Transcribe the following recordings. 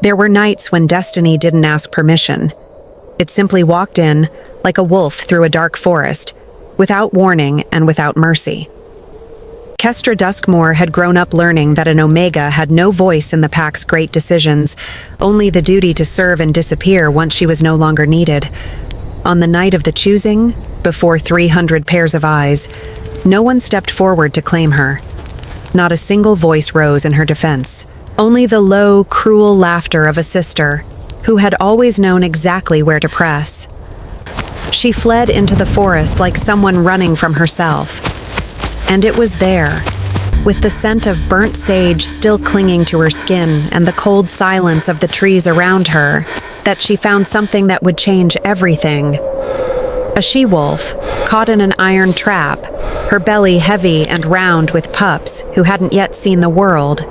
There were nights when destiny didn't ask permission. It simply walked in, like a wolf through a dark forest, without warning and without mercy. Kestra Duskmore had grown up learning that an Omega had no voice in the pack's great decisions, only the duty to serve and disappear once she was no longer needed. On the night of the choosing, before 300 pairs of eyes, no one stepped forward to claim her. Not a single voice rose in her defense. Only the low, cruel laughter of a sister, who had always known exactly where to press. She fled into the forest like someone running from herself. And it was there, with the scent of burnt sage still clinging to her skin and the cold silence of the trees around her, that she found something that would change everything. A she-wolf, caught in an iron trap, her belly heavy and round with pups who hadn't yet seen the world.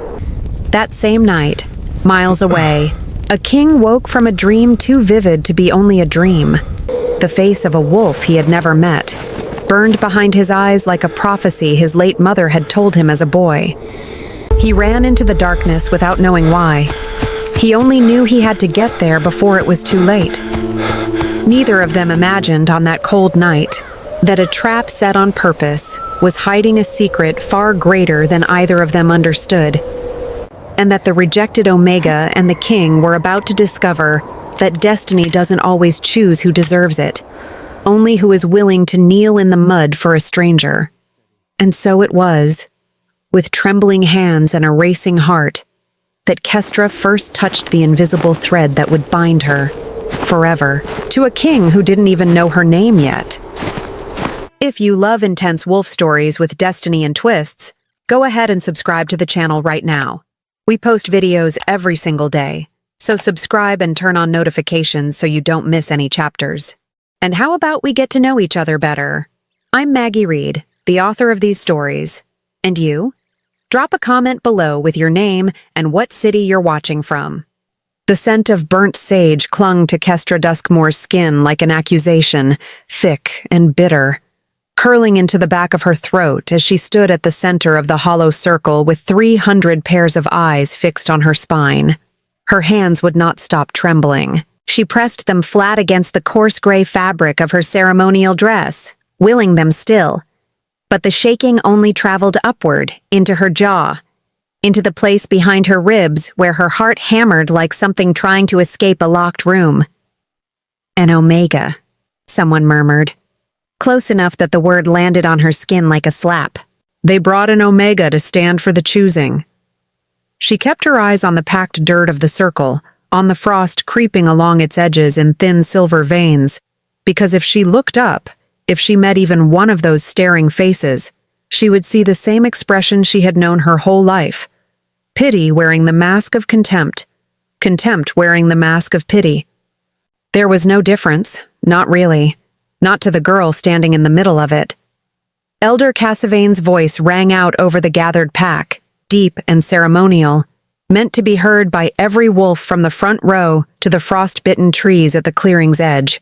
That same night, miles away, a king woke from a dream too vivid to be only a dream. The face of a wolf he had never met, burned behind his eyes like a prophecy his late mother had told him as a boy. He ran into the darkness without knowing why. He only knew he had to get there before it was too late. Neither of them imagined on that cold night that a trap set on purpose was hiding a secret far greater than either of them understood, and that the rejected Omega and the king were about to discover that destiny doesn't always choose who deserves it, only who is willing to kneel in the mud for a stranger. And so it was, with trembling hands and a racing heart, that Kestra first touched the invisible thread that would bind her, forever, to a king who didn't even know her name yet. If you love intense wolf stories with destiny and twists, go ahead and subscribe to the channel right now. We post videos every single day, so subscribe and turn on notifications so you don't miss any chapters. And how about we get to know each other better? I'm Maggie Reed, the author of these stories. And you? Drop a comment below with your name and what city you're watching from. The scent of burnt sage clung to Kestra Duskmore's skin like an accusation, thick and bitter, curling into the back of her throat as she stood at the center of the hollow circle with 300 pairs of eyes fixed on her spine. Her hands would not stop trembling. She pressed them flat against the coarse gray fabric of her ceremonial dress, willing them still. But the shaking only traveled upward, into her jaw, into the place behind her ribs where her heart hammered like something trying to escape a locked room. An Omega, someone murmured, close enough that the word landed on her skin like a slap. They brought an Omega to stand for the choosing. She kept her eyes on the packed dirt of the circle, on the frost creeping along its edges in thin silver veins, because if she looked up, if she met even one of those staring faces, she would see the same expression she had known her whole life. Pity wearing the mask of contempt. Contempt wearing the mask of pity. There was no difference, not really. Not to the girl standing in the middle of it. Elder Cassavane's voice rang out over the gathered pack, deep and ceremonial, meant to be heard by every wolf from the front row to the frost-bitten trees at the clearing's edge.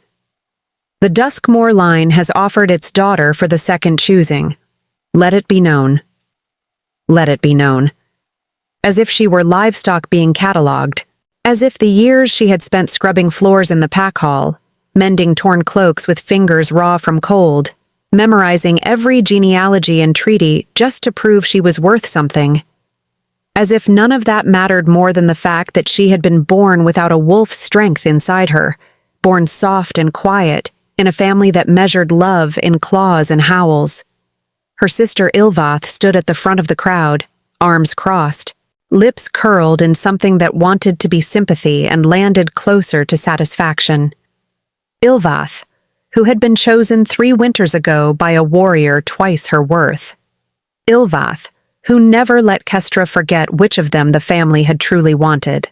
The Duskmore line has offered its daughter for the second choosing. Let it be known. Let it be known. As if she were livestock being catalogued, as if the years she had spent scrubbing floors in the pack hall, mending torn cloaks with fingers raw from cold, memorizing every genealogy and treaty just to prove she was worth something. As if none of that mattered more than the fact that she had been born without a wolf's strength inside her, born soft and quiet, in a family that measured love in claws and howls. Her sister Ilvath stood at the front of the crowd, arms crossed, lips curled in something that wanted to be sympathy and landed closer to satisfaction. Ilvath, who had been chosen 3 winters ago by a warrior twice her worth. Ilvath, who never let Kestra forget which of them the family had truly wanted.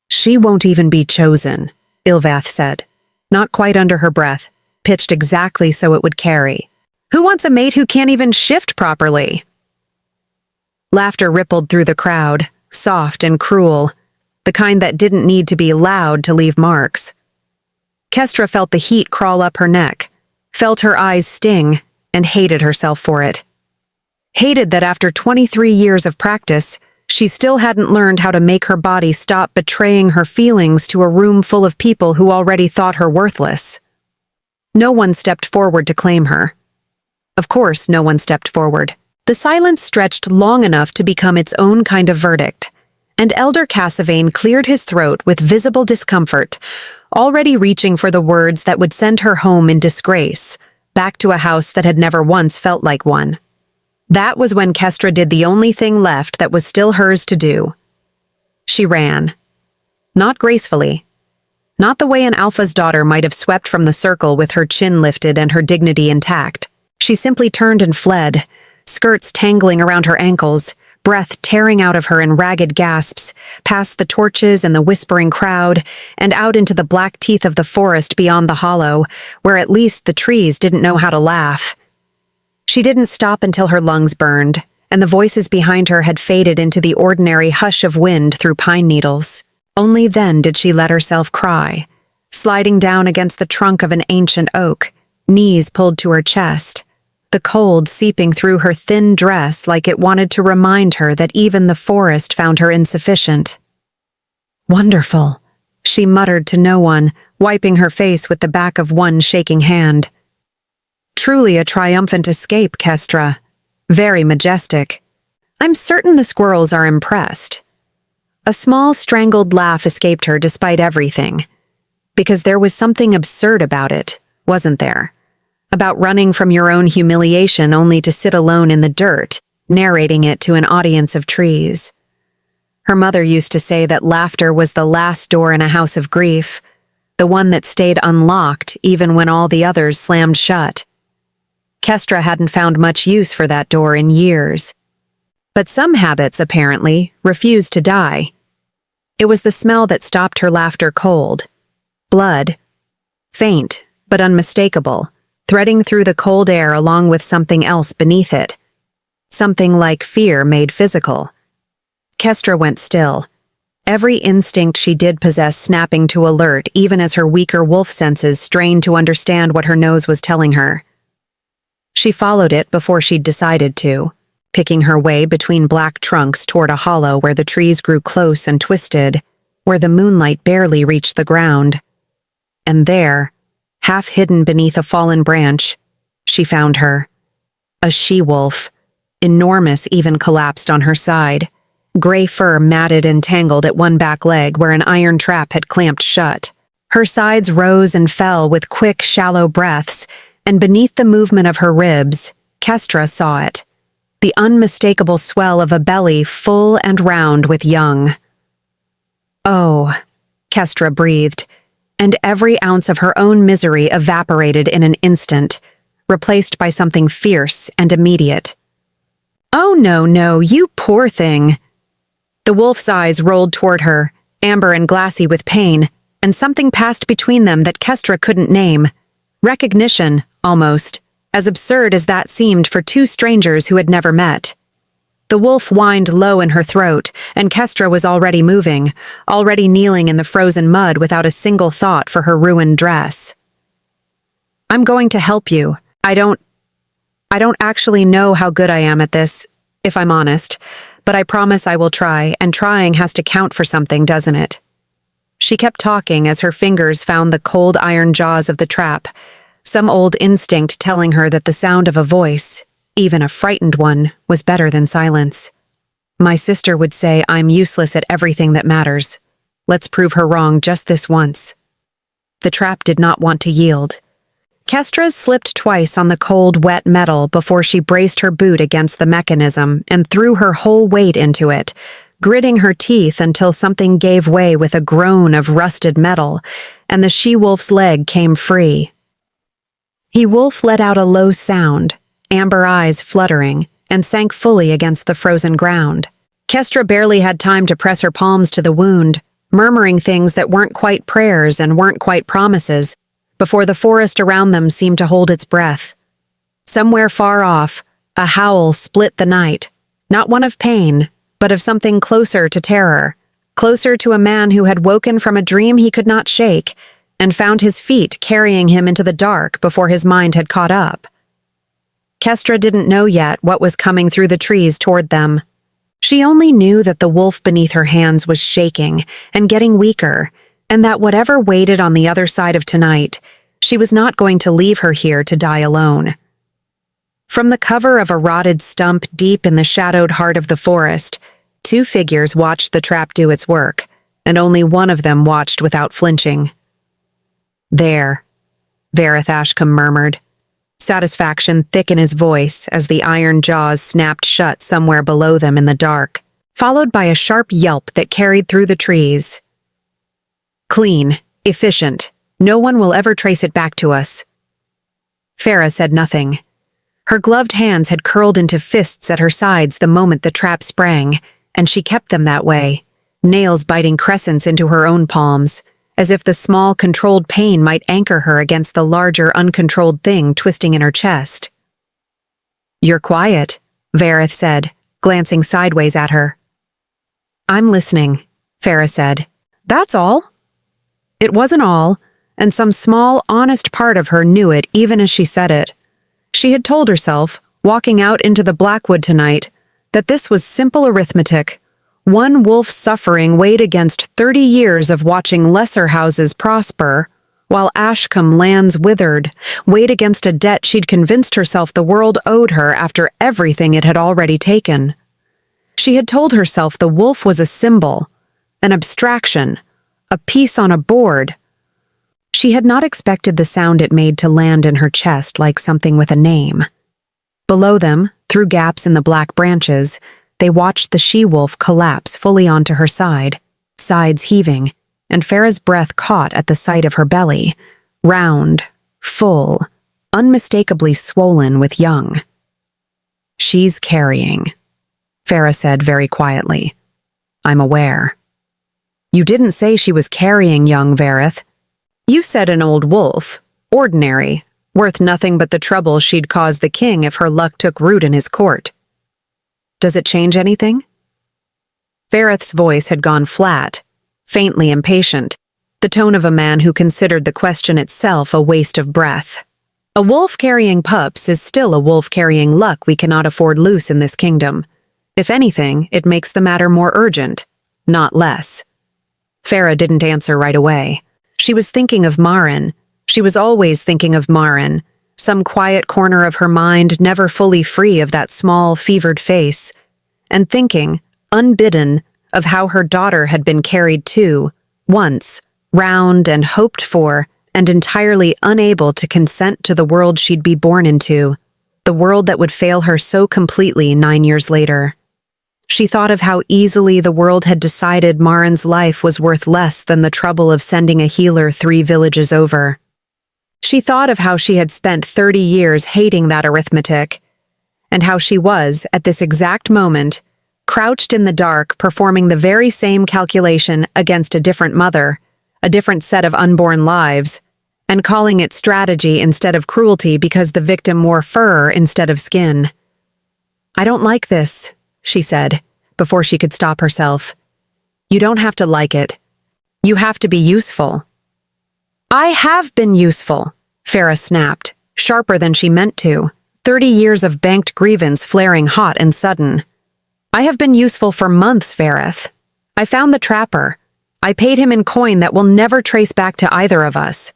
She won't even be chosen, Ilvath said, not quite under her breath, pitched exactly so it would carry. Who wants a mate who can't even shift properly? Laughter rippled through the crowd, soft and cruel, the kind that didn't need to be loud to leave marks. Kestra felt the heat crawl up her neck, felt her eyes sting, and hated herself for it. Hated that after 23 years of practice, She still hadn't learned how to make her body stop betraying her feelings to a room full of people who already thought her worthless. No one stepped forward to claim her. Of course, no one stepped forward. The silence stretched long enough to become its own kind of verdict, and Elder Cassavane cleared his throat with visible discomfort, already reaching for the words that would send her home in disgrace, back to a house that had never once felt like one. That was when Kestra did the only thing left that was still hers to do. She ran. Not gracefully. Not the way an alpha's daughter might have swept from the circle with her chin lifted and her dignity intact. She simply turned and fled, skirts tangling around her ankles, breath tearing out of her in ragged gasps, past the torches and the whispering crowd, and out into the black teeth of the forest beyond the hollow, where at least the trees didn't know how to laugh. She didn't stop until her lungs burned, and the voices behind her had faded into the ordinary hush of wind through pine needles. Only then did she let herself cry, sliding down against the trunk of an ancient oak, knees pulled to her chest, the cold seeping through her thin dress like it wanted to remind her that even the forest found her insufficient. "Wonderful," she muttered to no one, wiping her face with the back of one shaking hand. "Truly a triumphant escape, Kestra. Very majestic. I'm certain the squirrels are impressed." A small, strangled laugh escaped her despite everything. Because there was something absurd about it, wasn't there? About running from your own humiliation only to sit alone in the dirt, narrating it to an audience of trees. Her mother used to say that laughter was the last door in a house of grief, the one that stayed unlocked even when all the others slammed shut. Kestra hadn't found much use for that door in years. But some habits, apparently, refused to die. It was the smell that stopped her laughter cold. Blood. Faint, but unmistakable, threading through the cold air along with something else beneath it. Something like fear made physical. Kestra went still, every instinct she did possess snapping to alert even as her weaker wolf senses strained to understand what her nose was telling her. She followed it before she'd decided to, picking her way between black trunks toward a hollow where the trees grew close and twisted, where the moonlight barely reached the ground. And there, half hidden beneath a fallen branch, she found her. A she-wolf, enormous, even collapsed on her side, gray fur matted and tangled at one back leg where an iron trap had clamped shut. Her sides rose and fell with quick, shallow breaths, and beneath the movement of her ribs, Kestra saw it, the unmistakable swell of a belly full and round with young. "Oh," Kestra breathed, and every ounce of her own misery evaporated in an instant, replaced by something fierce and immediate. "Oh, no, you poor thing." The wolf's eyes rolled toward her, amber and glassy with pain, and something passed between them that Kestra couldn't name. Recognition, almost, as absurd as that seemed for two strangers who had never met. The wolf whined low in her throat, and Kestra was already moving, already kneeling in the frozen mud without a single thought for her ruined dress. "I'm going to help you. I don't actually know how good I am at this, if I'm honest, but I promise I will try, and trying has to count for something, doesn't it?" She kept talking as her fingers found the cold iron jaws of the trap, some old instinct telling her that the sound of a voice, even a frightened one, was better than silence. "My sister would say I'm useless at everything that matters. Let's prove her wrong just this once." The trap did not want to yield. Kestra slipped twice on the cold, wet metal before she braced her boot against the mechanism and threw her whole weight into it, gritting her teeth until something gave way with a groan of rusted metal, and the she-wolf's leg came free. The wolf let out a low sound, amber eyes fluttering, and sank fully against the frozen ground. Kestra barely had time to press her palms to the wound, murmuring things that weren't quite prayers and weren't quite promises, before the forest around them seemed to hold its breath. Somewhere far off, a howl split the night, not one of pain, but of something closer to terror, closer to a man who had woken from a dream he could not shake, and found his feet carrying him into the dark before his mind had caught up. Kestra didn't know yet what was coming through the trees toward them. She only knew that the wolf beneath her hands was shaking and getting weaker, and that whatever waited on the other side of tonight, she was not going to leave her here to die alone. From the cover of a rotted stump deep in the shadowed heart of the forest, two figures watched the trap do its work, and only one of them watched without flinching. "There," Vareth Ashcombe murmured, satisfaction thick in his voice as the iron jaws snapped shut somewhere below them in the dark, followed by a sharp yelp that carried through the trees. "Clean, efficient. No one will ever trace it back to us." Farah said nothing. Her gloved hands had curled into fists at her sides the moment the trap sprang, and she kept them that way, nails biting crescents into her own palms, as if the small, controlled pain might anchor her against the larger, uncontrolled thing twisting in her chest. "You're quiet," Vareth said, glancing sideways at her. "I'm listening," Farah said. "That's all." It wasn't all, and some small, honest part of her knew it even as she said it. She had told herself, walking out into the Blackwood tonight, that this was simple arithmetic. One wolf's suffering weighed against 30 years of watching lesser houses prosper, while Ashcombe lands withered, weighed against a debt she'd convinced herself the world owed her after everything it had already taken. She had told herself the wolf was a symbol, an abstraction, a piece on a board. She had not expected the sound it made to land in her chest like something with a name. Below them, through gaps in the black branches, they watched the she-wolf collapse fully onto her side, sides heaving, and Farah's breath caught at the sight of her belly, round, full, unmistakably swollen with young. "She's carrying," Farah said very quietly. "I'm aware." "You didn't say she was carrying young, Vareth. You said an old wolf, ordinary, worth nothing but the trouble she'd cause the king if her luck took root in his court. Does it change anything?" Vareth's voice had gone flat, faintly impatient, the tone of a man who considered the question itself a waste of breath. "A wolf carrying pups is still a wolf carrying luck we cannot afford loose in this kingdom. If anything, it makes the matter more urgent, not less." Farah didn't answer right away. She was thinking of Marin. She was always thinking of Marin, some quiet corner of her mind never fully free of that small, fevered face, and thinking, unbidden, of how her daughter had been carried too, once, round and hoped for, and entirely unable to consent to the world she'd be born into, the world that would fail her so completely 9 years later. She thought of how easily the world had decided Marin's life was worth less than the trouble of sending a healer 3 villages over. She thought of how she had spent 30 years hating that arithmetic, and how she was, at this exact moment, crouched in the dark performing the very same calculation against a different mother, a different set of unborn lives, and calling it strategy instead of cruelty because the victim wore fur instead of skin. "I don't like this," she said, before she could stop herself. "You don't have to like it. You have to be useful." "I have been useful," Farah snapped, sharper than she meant to, 30 years of banked grievance flaring hot and sudden. "I have been useful for months, Vareth. I found the trapper. I paid him in coin that will never trace back to either of us.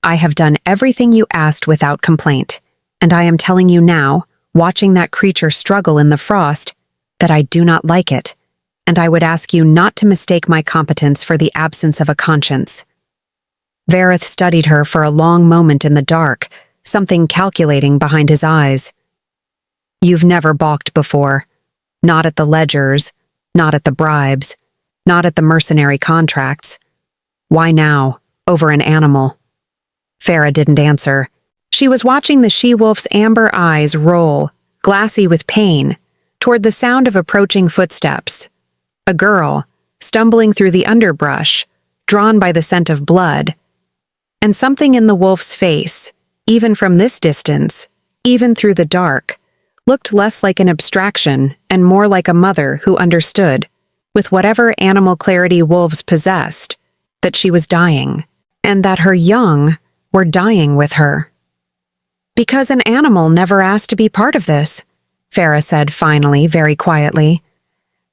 I have done everything you asked without complaint, and I am telling you now, watching that creature struggle in the frost, that I do not like it, and I would ask you not to mistake my competence for the absence of a conscience." Vareth studied her for a long moment in the dark, something calculating behind his eyes. "You've never balked before. Not at the ledgers, not at the bribes, not at the mercenary contracts. Why now, over an animal?" Farah didn't answer. She was watching the she-wolf's amber eyes roll, glassy with pain, toward the sound of approaching footsteps. A girl, stumbling through the underbrush, drawn by the scent of blood. And something in the wolf's face, even from this distance, even through the dark, looked less like an abstraction and more like a mother who understood, with whatever animal clarity wolves possessed, that she was dying, and that her young were dying with her. "Because an animal never asked to be part of this," Farah said finally, very quietly.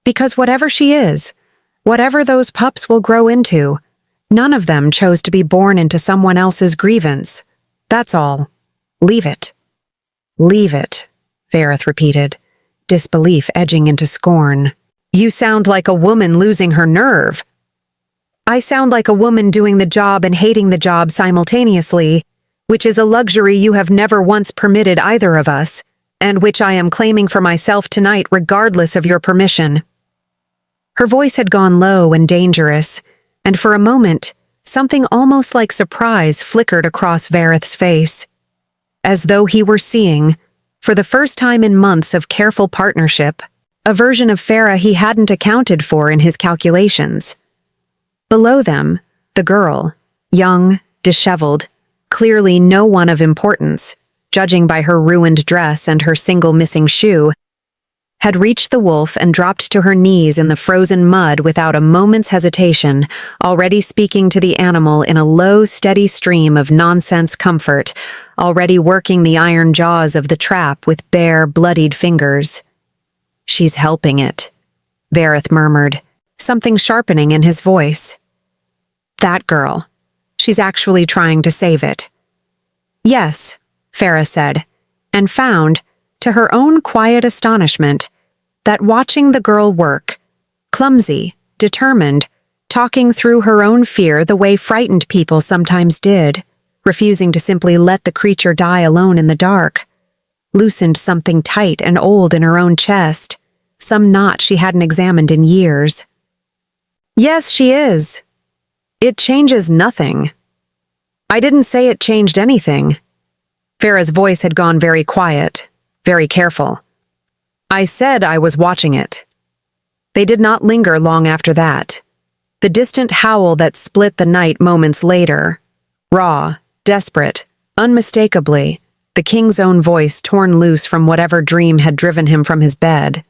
Because whatever she is, whatever those pups will grow into, none of them chose to be born into someone else's grievance. That's all. Leave it. Leave it, Vareth repeated, disbelief edging into scorn. You sound like a woman losing her nerve. I sound like a woman doing the job and hating the job simultaneously, which is a luxury you have never once permitted either of us, and which I am claiming for myself tonight regardless of your permission. Her voice had gone low and dangerous, and for a moment, something almost like surprise flickered across Vareth's face, as though he were seeing, for the first time in months of careful partnership, a version of Farah he hadn't accounted for in his calculations. Below them, the girl, young, disheveled, clearly no one of importance, judging by her ruined dress and her single missing shoe, had reached the wolf and dropped to her knees in the frozen mud without a moment's hesitation, already speaking to the animal in a low, steady stream of nonsense comfort, already working the iron jaws of the trap with bare, bloodied fingers. She's helping it, Vareth murmured, something sharpening in his voice. That girl. She's actually trying to save it. Yes, Farah said, and found, to her own quiet astonishment, that watching the girl work, clumsy, determined, talking through her own fear the way frightened people sometimes did, refusing to simply let the creature die alone in the dark, loosened something tight and old in her own chest, some knot she hadn't examined in years. Yes, she is. It changes nothing. I didn't say it changed anything. Farah's voice had gone very quiet, very careful. I said I was watching it. They did not linger long after that. The distant howl that split the night moments later, raw, desperate, unmistakably, the king's own voice torn loose from whatever dream had driven him from his bed,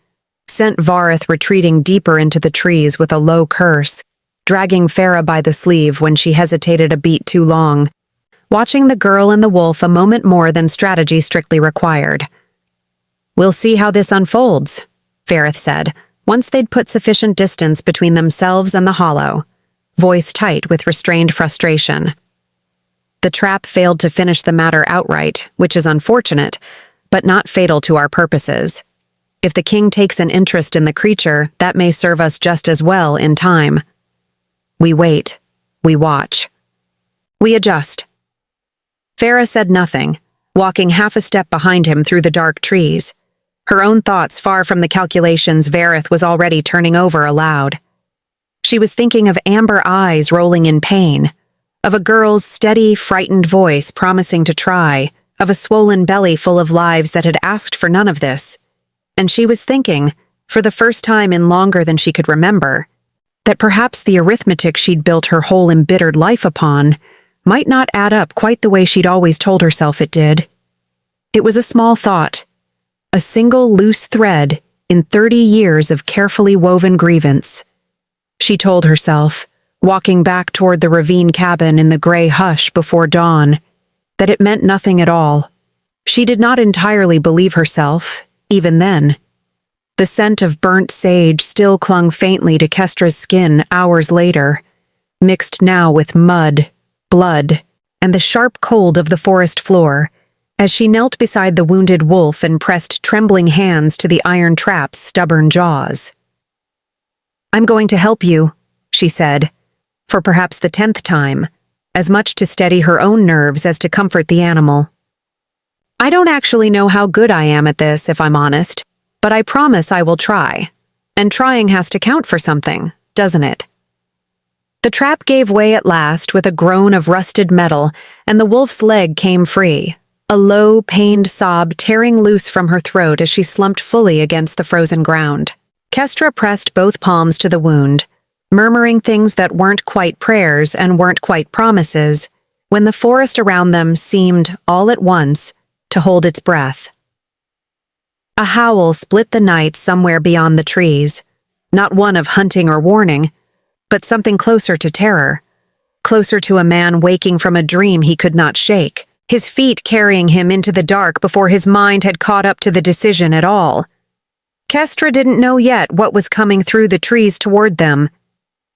sent Vareth retreating deeper into the trees with a low curse, dragging Farah by the sleeve when she hesitated a beat too long, watching the girl and the wolf a moment more than strategy strictly required. We'll see how this unfolds, Vareth said, once they'd put sufficient distance between themselves and the hollow, voice tight with restrained frustration. The trap failed to finish the matter outright, which is unfortunate, but not fatal to our purposes. If the king takes an interest in the creature, that may serve us just as well in time. We wait. We watch. We adjust. Farah said nothing, walking half a step behind him through the dark trees, her own thoughts far from the calculations Vareth was already turning over aloud. She was thinking of amber eyes rolling in pain, of a girl's steady, frightened voice promising to try, of a swollen belly full of lives that had asked for none of this. And she was thinking, for the first time in longer than she could remember, that perhaps the arithmetic she'd built her whole embittered life upon might not add up quite the way she'd always told herself it did. It was a small thought, a single loose thread in 30 years of carefully woven grievance. She told herself, walking back toward the ravine cabin in the gray hush before dawn, that it meant nothing at all. She did not entirely believe herself, even then. The scent of burnt sage still clung faintly to Kestra's skin hours later, mixed now with mud, blood, and the sharp cold of the forest floor, as she knelt beside the wounded wolf and pressed trembling hands to the iron trap's stubborn jaws. I'm going to help you, she said, for perhaps the 10th time, as much to steady her own nerves as to comfort the animal. I don't actually know how good I am at this, if I'm honest, but I promise I will try. And trying has to count for something, doesn't it? The trap gave way at last with a groan of rusted metal, and the wolf's leg came free, a low, pained sob tearing loose from her throat as she slumped fully against the frozen ground. Kestra pressed both palms to the wound, murmuring things that weren't quite prayers and weren't quite promises, when the forest around them seemed, all at once, to hold its breath. A howl split the night somewhere beyond the trees, not one of hunting or warning, but something closer to terror, closer to a man waking from a dream he could not shake, his feet carrying him into the dark before his mind had caught up to the decision at all. Kestra didn't know yet what was coming through the trees toward them.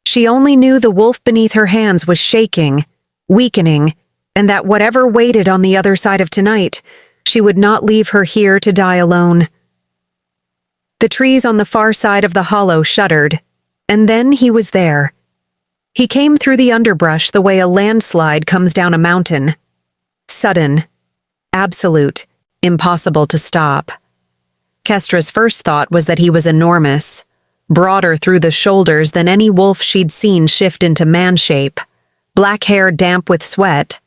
She only knew the wolf beneath her hands was shaking, weakening, and that whatever waited on the other side of tonight, she would not leave her here to die alone. The trees on the far side of the hollow shuddered, and then he was there. He came through the underbrush the way a landslide comes down a mountain. Sudden, absolute, impossible to stop. Kestra's first thought was that he was enormous, broader through the shoulders than any wolf she'd seen shift into man shape, black hair damp with sweat,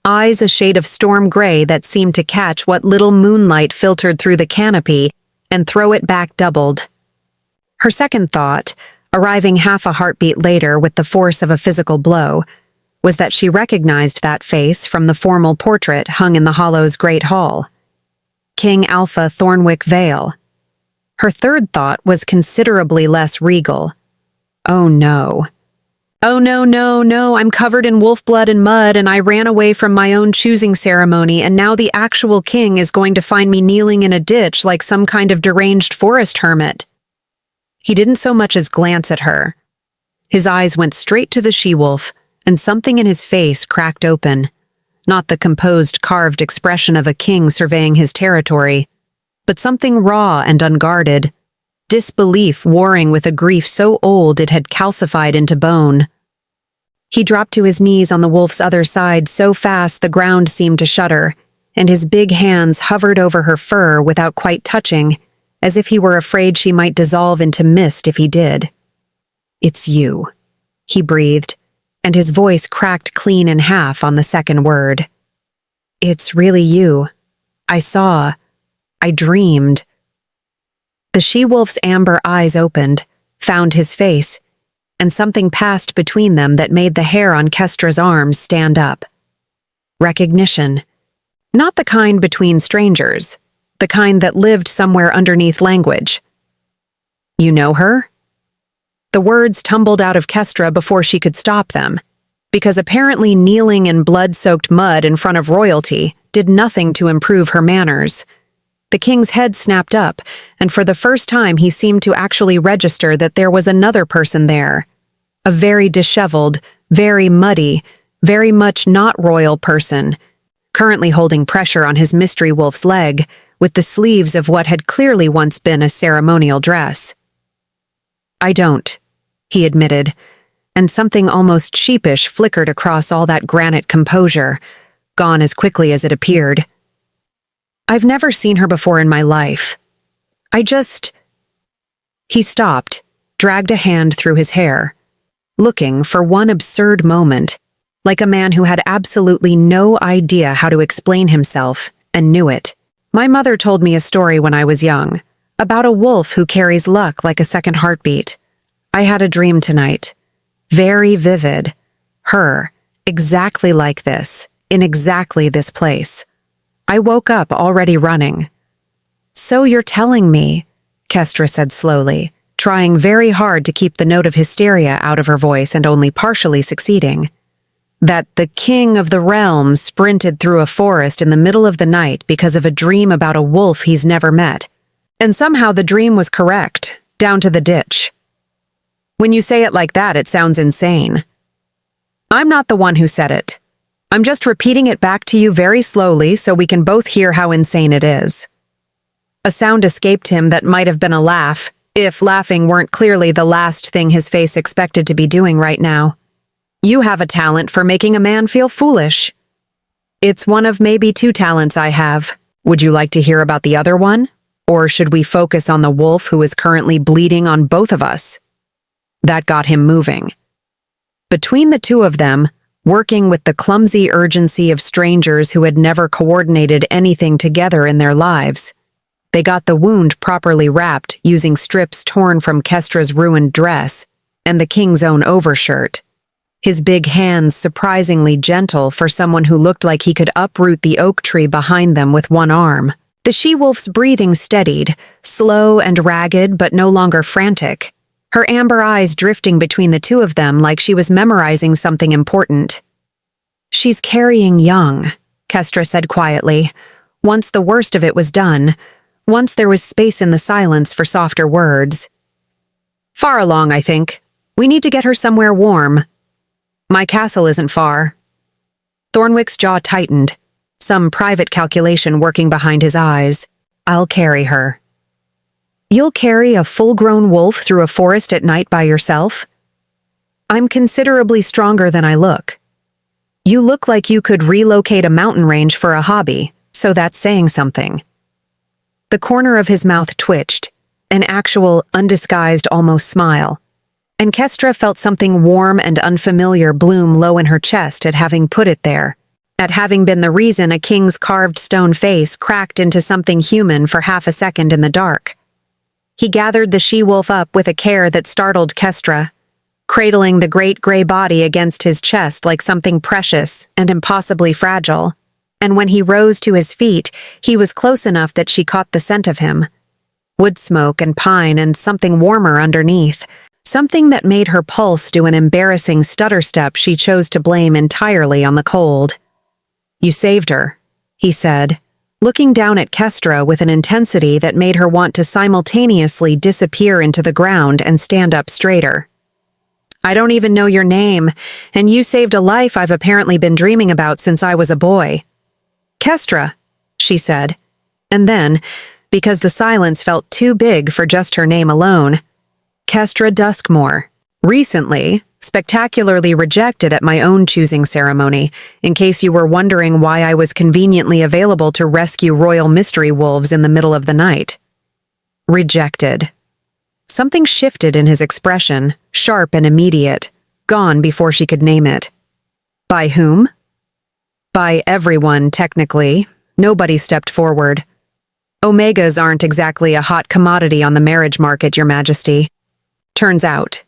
eyes a shade of storm gray that seemed to catch what little moonlight filtered through the canopy and throw it back doubled. Her second thought, arriving half a heartbeat later with the force of a physical blow, was that she recognized that face from the formal portrait hung in the Hollow's great hall. King Alpha Thornwick Vale. Her third thought was considerably less regal. Oh no. Oh no, I'm covered in wolf blood and mud and I ran away from my own choosing ceremony and now the actual king is going to find me kneeling in a ditch like some kind of deranged forest hermit. He didn't so much as glance at her. His eyes went straight to the she-wolf and something in his face cracked open. Not the composed, carved expression of a king surveying his territory, but something raw and unguarded, disbelief warring with a grief so old it had calcified into bone. He dropped to his knees on the wolf's other side so fast the ground seemed to shudder, and his big hands hovered over her fur without quite touching, as if he were afraid she might dissolve into mist if he did. "It's you," he breathed, and his voice cracked clean in half on the second word. "It's really you. I dreamed." The she-wolf's amber eyes opened, found his face, and something passed between them that made the hair on Kestra's arms stand up. Recognition. Not the kind between strangers, the kind that lived somewhere underneath language. "You know her?" The words tumbled out of Kestra before she could stop them, because apparently kneeling in blood-soaked mud in front of royalty did nothing to improve her manners. The king's head snapped up, and for the first time he seemed to actually register that there was another person there. A very disheveled, very muddy, very much not royal person, currently holding pressure on his mystery wolf's leg with the sleeves of what had clearly once been a ceremonial dress. "I don't," he admitted, and something almost sheepish flickered across all that granite composure, gone as quickly as it appeared. "I've never seen her before in my life. He stopped, dragged a hand through his hair, looking for one absurd moment, like a man who had absolutely no idea how to explain himself and knew it. "My mother told me a story when I was young, about a wolf who carries luck like a second heartbeat. I had a dream tonight. Very vivid. Her, exactly like this, in exactly this place. I woke up already running." "So you're telling me," Kestra said slowly, trying very hard to keep the note of hysteria out of her voice and only partially succeeding, "that the king of the realm sprinted through a forest in the middle of the night because of a dream about a wolf he's never met, and somehow the dream was correct, down to the ditch. When you say it like that, it sounds insane. I'm not the one who said it. I'm just repeating it back to you very slowly so we can both hear how insane it is." A sound escaped him that might have been a laugh, if laughing weren't clearly the last thing his face expected to be doing right now. "You have a talent for making a man feel foolish." "It's one of maybe 2 talents I have. Would you like to hear about the other one? Or should we focus on the wolf who is currently bleeding on both of us?" That got him moving. Between the two of them, working with the clumsy urgency of strangers who had never coordinated anything together in their lives, they got the wound properly wrapped using strips torn from Kestra's ruined dress and the king's own overshirt. His big hands surprisingly gentle for someone who looked like he could uproot the oak tree behind them with one arm. The she-wolf's breathing steadied, slow and ragged but no longer frantic, her amber eyes drifting between the two of them like she was memorizing something important. "She's carrying young," Kestra said quietly, once the worst of it was done, Once there was space in the silence for softer words. "Far along, I think. We need to get her somewhere warm. My castle isn't far." Thornwick's jaw tightened, some private calculation working behind his eyes. "I'll carry her." "You'll carry a full-grown wolf through a forest at night by yourself?" "I'm considerably stronger than I look." "You look like you could relocate a mountain range for a hobby, so that's saying something." The corner of his mouth twitched, an actual, undisguised almost smile, and Kestra felt something warm and unfamiliar bloom low in her chest at having put it there, at having been the reason a king's carved stone face cracked into something human for half a second in the dark. He gathered the she-wolf up with a care that startled Kestra, cradling the great gray body against his chest like something precious and impossibly fragile, and when he rose to his feet, he was close enough that she caught the scent of him. Wood smoke and pine and something warmer underneath, something that made her pulse do an embarrassing stutter step she chose to blame entirely on the cold. "You saved her," he said, looking down at Kestra with an intensity that made her want to simultaneously disappear into the ground and stand up straighter. "I don't even know your name, and you saved a life I've apparently been dreaming about since I was a boy." "Kestra," she said, and then, because the silence felt too big for just her name alone, "Kestra Duskmore. Recently, spectacularly rejected at my own choosing ceremony, in case you were wondering why I was conveniently available to rescue royal mystery wolves in the middle of the night." Rejected. Something shifted in his expression, sharp and immediate, gone before she could name it. "By whom?" "By everyone, technically. Nobody stepped forward. Omegas aren't exactly a hot commodity on the marriage market, Your Majesty. Turns out."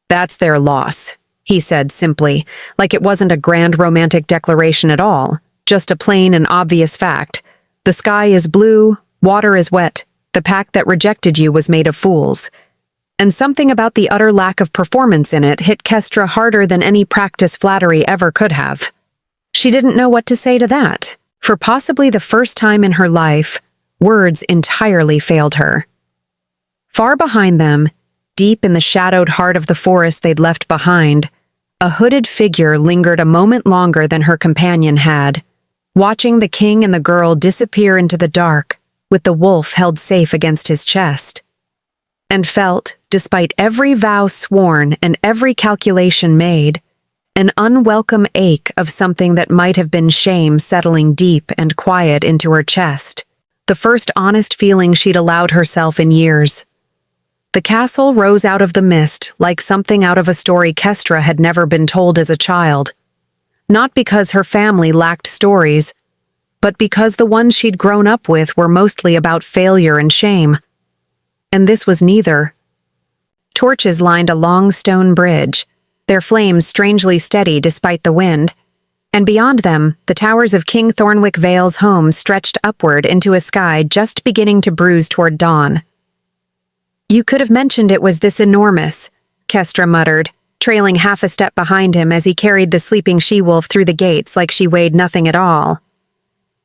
"That's their loss," he said simply, like it wasn't a grand romantic declaration at all, just a plain and obvious fact. "The sky is blue, water is wet. The pack that rejected you was made of fools." And something about the utter lack of performance in it hit Kestra harder than any practice flattery ever could have. She didn't know what to say to that. For possibly the first time in her life, words entirely failed her. Far behind them, deep in the shadowed heart of the forest they'd left behind, a hooded figure lingered a moment longer than her companion had, watching the king and the girl disappear into the dark, with the wolf held safe against his chest. And felt, despite every vow sworn and every calculation made, an unwelcome ache of something that might have been shame settling deep and quiet into her chest, the first honest feeling she'd allowed herself in years. The castle rose out of the mist like something out of a story Kestra had never been told as a child, not because her family lacked stories, but because the ones she'd grown up with were mostly about failure and shame. And this was neither. Torches lined a long stone bridge, their flames strangely steady despite the wind, and beyond them, the towers of King Thornwick Vale's home stretched upward into a sky just beginning to bruise toward dawn. "You could have mentioned it was this enormous," Kestra muttered, trailing half a step behind him as he carried the sleeping she-wolf through the gates like she weighed nothing at all.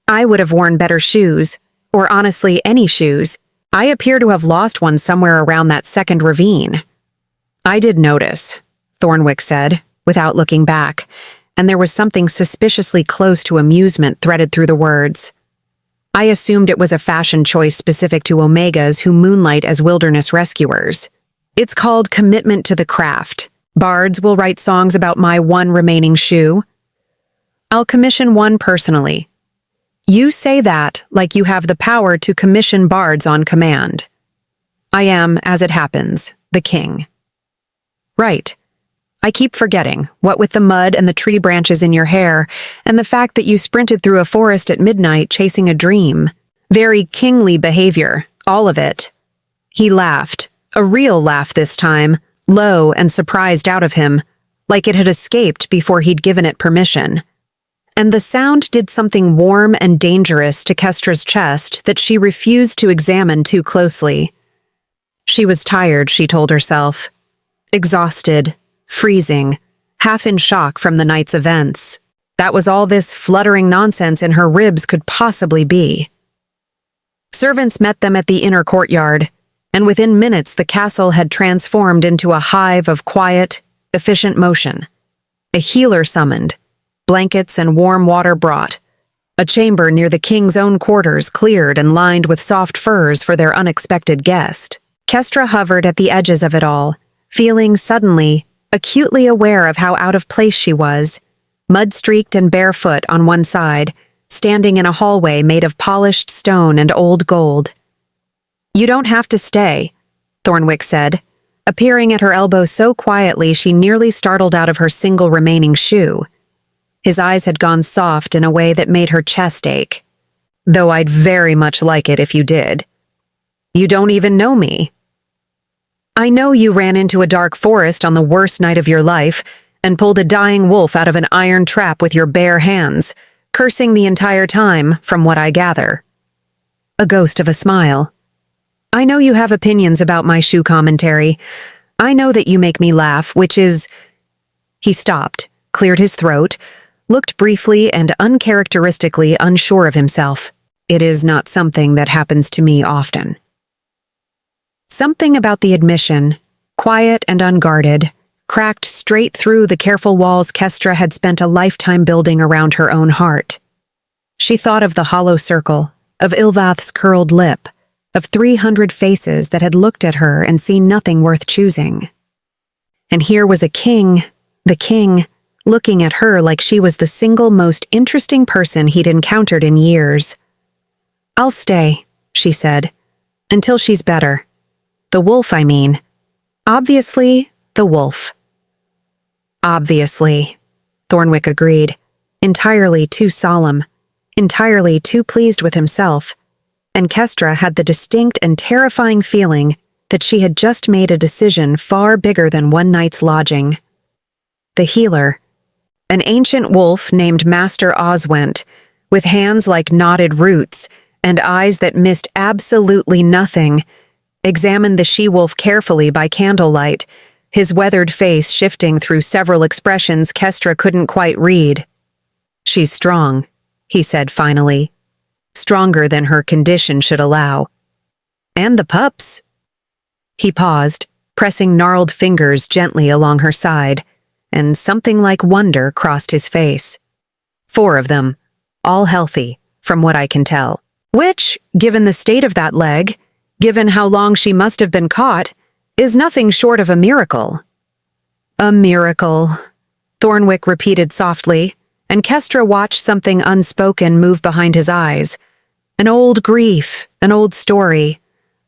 "I would have worn better shoes, or honestly any shoes. I appear to have lost one somewhere around that second ravine." "I did notice," Thornwick said, without looking back, and there was something suspiciously close to amusement threaded through the words. "I assumed it was a fashion choice specific to Omegas who moonlight as wilderness rescuers. It's called commitment to the craft. Bards will write songs about my one remaining shoe. I'll commission one personally. You say that like you have the power to commission bards on command. I am, as it happens, the king." "Right. I keep forgetting, what with the mud and the tree branches in your hair, and the fact that you sprinted through a forest at midnight chasing a dream. Very kingly behavior, all of it." He laughed, a real laugh this time, low and surprised out of him, like it had escaped before he'd given it permission. And the sound did something warm and dangerous to Kestra's chest that she refused to examine too closely. She was tired, she told herself. Exhausted, freezing, half in shock from the night's events. That was all this fluttering nonsense in her ribs could possibly be. Servants met them at the inner courtyard, and within minutes the castle had transformed into a hive of quiet, efficient motion. A healer summoned, blankets and warm water brought, a chamber near the king's own quarters cleared and lined with soft furs for their unexpected guest. Kestra hovered at the edges of it all, feeling suddenly, acutely aware of how out of place she was, mud-streaked and barefoot on one side, standing in a hallway made of polished stone and old gold. "You don't have to stay," Thornwick said, appearing at her elbow so quietly she nearly startled out of her single remaining shoe. His eyes had gone soft in a way that made her chest ache. "Though I'd very much like it if you did. You don't even know me. I know you ran into a dark forest on the worst night of your life and pulled a dying wolf out of an iron trap with your bare hands, cursing the entire time, from what I gather." A ghost of a smile. "I know you have opinions about my shoe commentary. I know that you make me laugh, which is—" He stopped, cleared his throat, looked briefly and uncharacteristically unsure of himself. "It is not something that happens to me often." Something about the admission, quiet and unguarded, cracked straight through the careful walls Kestra had spent a lifetime building around her own heart. She thought of the hollow circle, of Ilvath's curled lip, of 300 faces that had looked at her and seen nothing worth choosing. And here was a king, the king, looking at her like she was the single most interesting person he'd encountered in years. "I'll stay," she said, "until she's better. The wolf, I mean. Obviously, the wolf." "Obviously," Thornwick agreed, entirely too solemn, entirely too pleased with himself, and Kestra had the distinct and terrifying feeling that she had just made a decision far bigger than one night's lodging. The healer, an ancient wolf named Master Oswent, with hands like knotted roots and eyes that missed absolutely nothing, examined the she-wolf carefully by candlelight, his weathered face shifting through several expressions Kestra couldn't quite read. "She's strong," he said finally. "Stronger than her condition should allow. And the pups." He paused, pressing gnarled fingers gently along her side, and something like wonder crossed his face. "4 of them, all healthy, from what I can tell. Which, given the state of that leg, given how long she must have been caught, is nothing short of a miracle." "A miracle," Thornwick repeated softly, and Kestra watched something unspoken move behind his eyes. An old grief, an old story,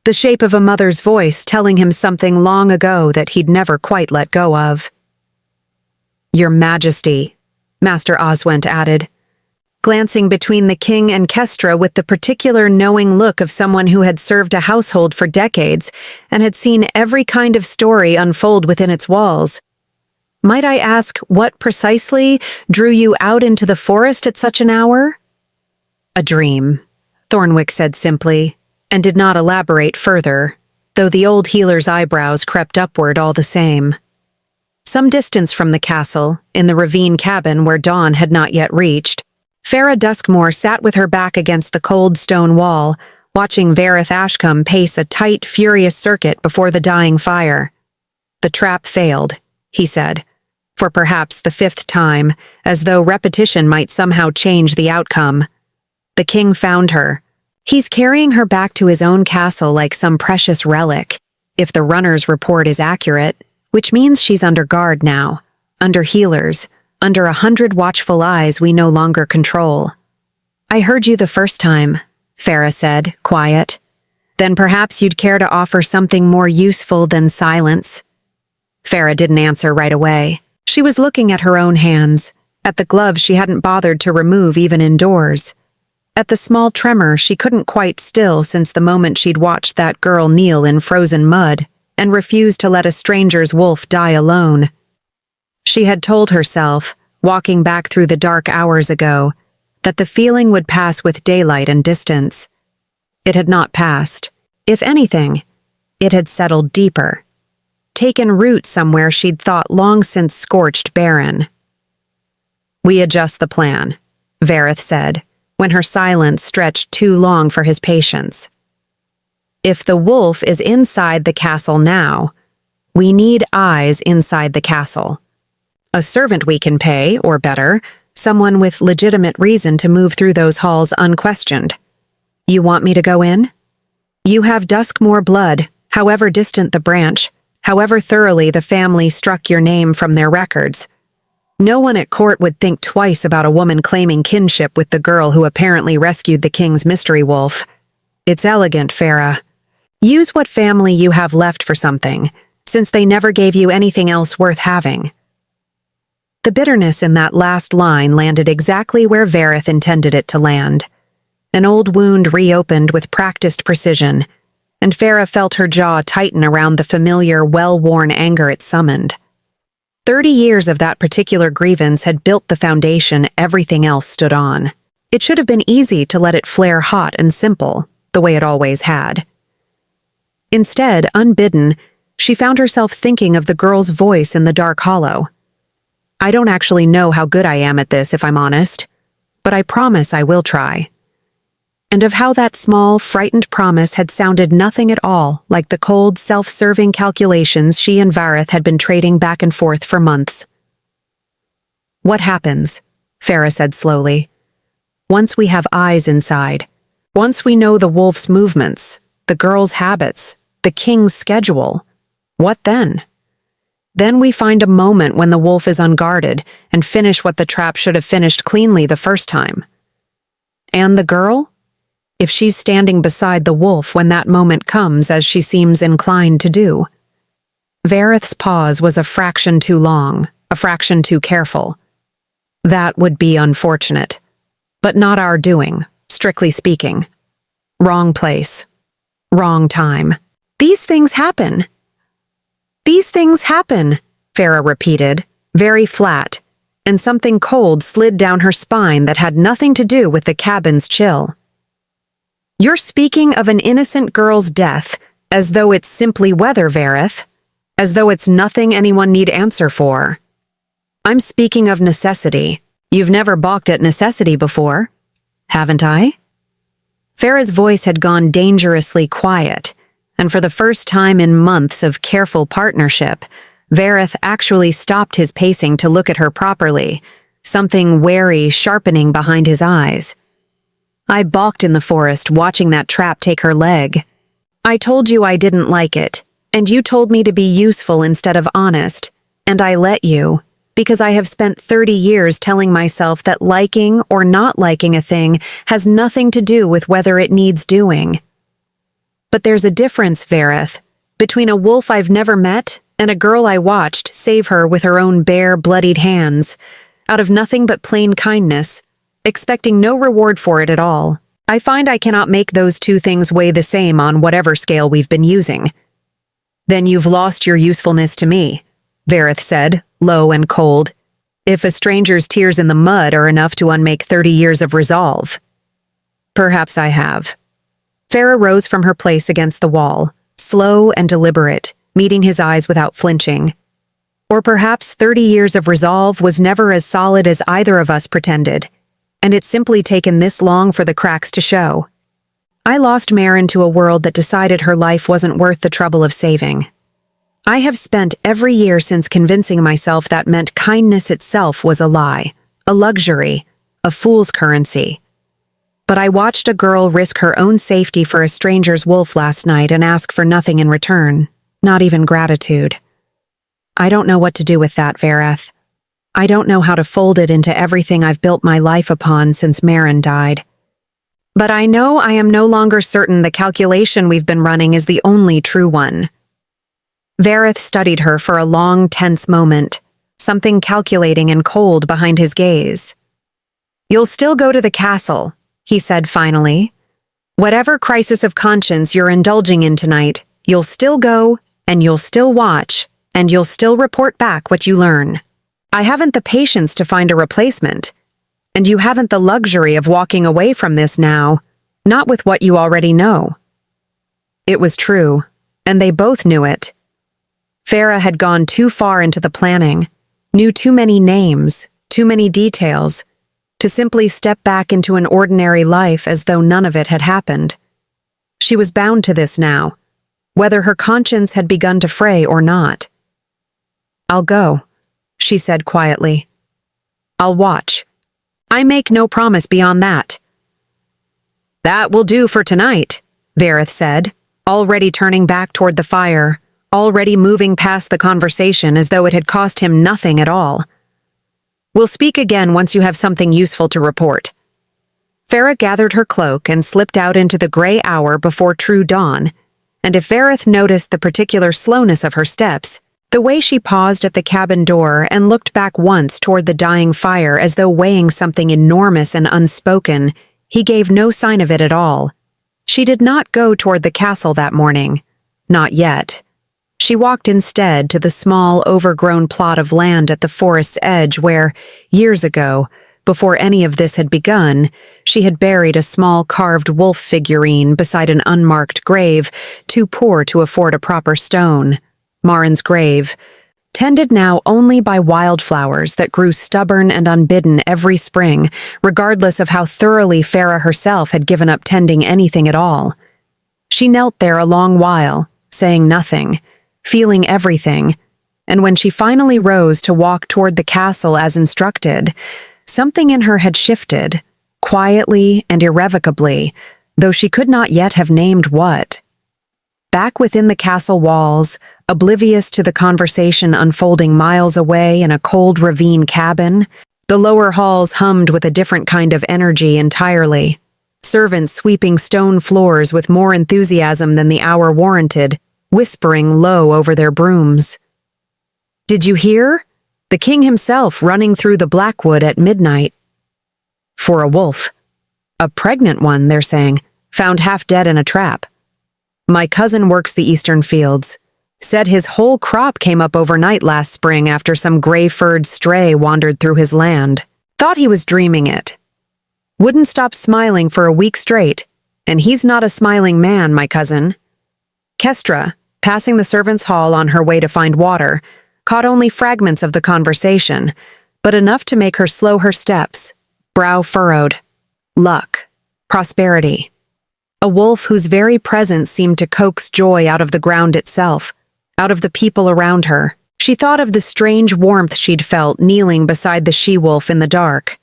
the shape of a mother's voice telling him something long ago that he'd never quite let go of. "Your Majesty," Master Oswent added, glancing between the king and Kestra with the particular knowing look of someone who had served a household for decades and had seen every kind of story unfold within its walls. "Might I ask what precisely drew you out into the forest at such an hour?" "A dream," Thornwick said simply, and did not elaborate further, though the old healer's eyebrows crept upward all the same. Some distance from the castle, in the ravine cabin where dawn had not yet reached, Farah Duskmore sat with her back against the cold stone wall, watching Vareth Ashcombe pace a tight, furious circuit before the dying fire. "The trap failed," he said, for perhaps the 5th time, as though repetition might somehow change the outcome. "The king found her. He's carrying her back to his own castle like some precious relic, if the runner's report is accurate, which means she's under guard now, under healers, under 100 watchful eyes we no longer control." "I heard you the first time," Farah said, quiet. "Then perhaps you'd care to offer something more useful than silence." Farah didn't answer right away. She was looking at her own hands, at the gloves she hadn't bothered to remove even indoors, at the small tremor she couldn't quite still since the moment she'd watched that girl kneel in frozen mud and refuse to let a stranger's wolf die alone. She had told herself, walking back through the dark hours ago, that the feeling would pass with daylight and distance. It had not passed. If anything, it had settled deeper, taken root somewhere she'd thought long since scorched barren. "We adjust the plan," Vareth said, when her silence stretched too long for his patience. If the wolf is inside the castle now, we need eyes inside the castle. A servant we can pay, or better, someone with legitimate reason to move through those halls unquestioned. You want me to go in? You have Duskmore blood, however distant the branch, however thoroughly the family struck your name from their records. No one at court would think twice about a woman claiming kinship with the girl who apparently rescued the king's mystery wolf. It's elegant, Farah. Use what family you have left for something, since they never gave you anything else worth having. The bitterness in that last line landed exactly where Verith intended it to land. An old wound reopened with practiced precision, and Farah felt her jaw tighten around the familiar, well-worn anger it summoned. 30 years of that particular grievance had built the foundation everything else stood on. It should have been easy to let it flare hot and simple, the way it always had. Instead, unbidden, she found herself thinking of the girl's voice in the dark hollow. I don't actually know how good I am at this, if I'm honest, but I promise I will try. And of how that small, frightened promise had sounded nothing at all like the cold, self-serving calculations she and Vareth had been trading back and forth for months. What happens, Farah said slowly, once we have eyes inside, once we know the wolf's movements, the girl's habits, the king's schedule, what then? Then we find a moment when the wolf is unguarded and finish what the trap should have finished cleanly the first time. And the girl? If she's standing beside the wolf when that moment comes, as she seems inclined to do. Vareth's pause was a fraction too long, a fraction too careful. That would be unfortunate, but not our doing, strictly speaking. Wrong place. Wrong time. These things happen. These things happen, Farah repeated, very flat, and something cold slid down her spine that had nothing to do with the cabin's chill. You're speaking of an innocent girl's death as though it's simply weather, Vareth, as though it's nothing anyone need answer for. I'm speaking of necessity. You've never balked at necessity before, haven't I? Farah's voice had gone dangerously quiet, and for the first time in months of careful partnership, Vareth actually stopped his pacing to look at her properly, something wary sharpening behind his eyes. I balked in the forest watching that trap take her leg. I told you I didn't like it, and you told me to be useful instead of honest, and I let you, because I have spent 30 years telling myself that liking or not liking a thing has nothing to do with whether it needs doing. But there's a difference, Vareth, between a wolf I've never met and a girl I watched save her with her own bare, bloodied hands, out of nothing but plain kindness, expecting no reward for it at all. I find I cannot make those two things weigh the same on whatever scale we've been using. Then you've lost your usefulness to me, Vareth said, low and cold, if a stranger's tears in the mud are enough to unmake 30 years of resolve. Perhaps I have. Farah rose from her place against the wall, slow and deliberate, meeting his eyes without flinching. Or perhaps 30 years of resolve was never as solid as either of us pretended, and it's simply taken this long for the cracks to show. I lost Marin to a world that decided her life wasn't worth the trouble of saving. I have spent every year since convincing myself that meant kindness itself was a lie, a luxury, a fool's currency. But I watched a girl risk her own safety for a stranger's wolf last night and ask for nothing in return, not even gratitude. I don't know what to do with that, Vareth. I don't know how to fold it into everything I've built my life upon since Marin died. But I know I am no longer certain the calculation we've been running is the only true one. Vareth studied her for a long, tense moment, something calculating and cold behind his gaze. You'll still go to the castle, he said finally. Whatever crisis of conscience you're indulging in tonight, you'll still go, and you'll still watch, and you'll still report back what you learn. I haven't the patience to find a replacement, and you haven't the luxury of walking away from this now, not with what you already know. It was true, and they both knew it. Farah had gone too far into the planning, knew too many names, too many details, to simply step back into an ordinary life as though none of it had happened. She was bound to this now, whether her conscience had begun to fray or not. "I'll go," she said quietly. "I'll watch. I make no promise beyond that." "That will do for tonight," Vareth said, already turning back toward the fire, already moving past the conversation as though it had cost him nothing at all. "We'll speak again once you have something useful to report." Farah gathered her cloak and slipped out into the gray hour before true dawn, and if Vareth noticed the particular slowness of her steps, the way she paused at the cabin door and looked back once toward the dying fire as though weighing something enormous and unspoken, he gave no sign of it at all. She did not go toward the castle that morning. Not yet. She walked instead to the small, overgrown plot of land at the forest's edge where, years ago, before any of this had begun, she had buried a small carved wolf figurine beside an unmarked grave, too poor to afford a proper stone. Marin's grave, tended now only by wildflowers that grew stubborn and unbidden every spring, regardless of how thoroughly Farah herself had given up tending anything at all. She knelt there a long while, saying nothing, feeling everything, and when she finally rose to walk toward the castle as instructed, something in her had shifted, quietly and irrevocably, though she could not yet have named what. Back within the castle walls, oblivious to the conversation unfolding miles away in a cold ravine cabin, the lower halls hummed with a different kind of energy entirely. Servants sweeping stone floors with more enthusiasm than the hour warranted, whispering low over their brooms. "Did you hear? The king himself running through the Blackwood at midnight." "For a wolf. A pregnant one, they're saying, found half dead in a trap. My cousin works the eastern fields. Said his whole crop came up overnight last spring after some gray-furred stray wandered through his land. Thought he was dreaming it. Wouldn't stop smiling for a week straight, and he's not a smiling man, my cousin." Kestra, passing the servants' hall on her way to find water, caught only fragments of the conversation, but enough to make her slow her steps, brow furrowed. Luck. Prosperity. A wolf whose very presence seemed to coax joy out of the ground itself, out of the people around her. She thought of the strange warmth she'd felt kneeling beside the she-wolf in the dark,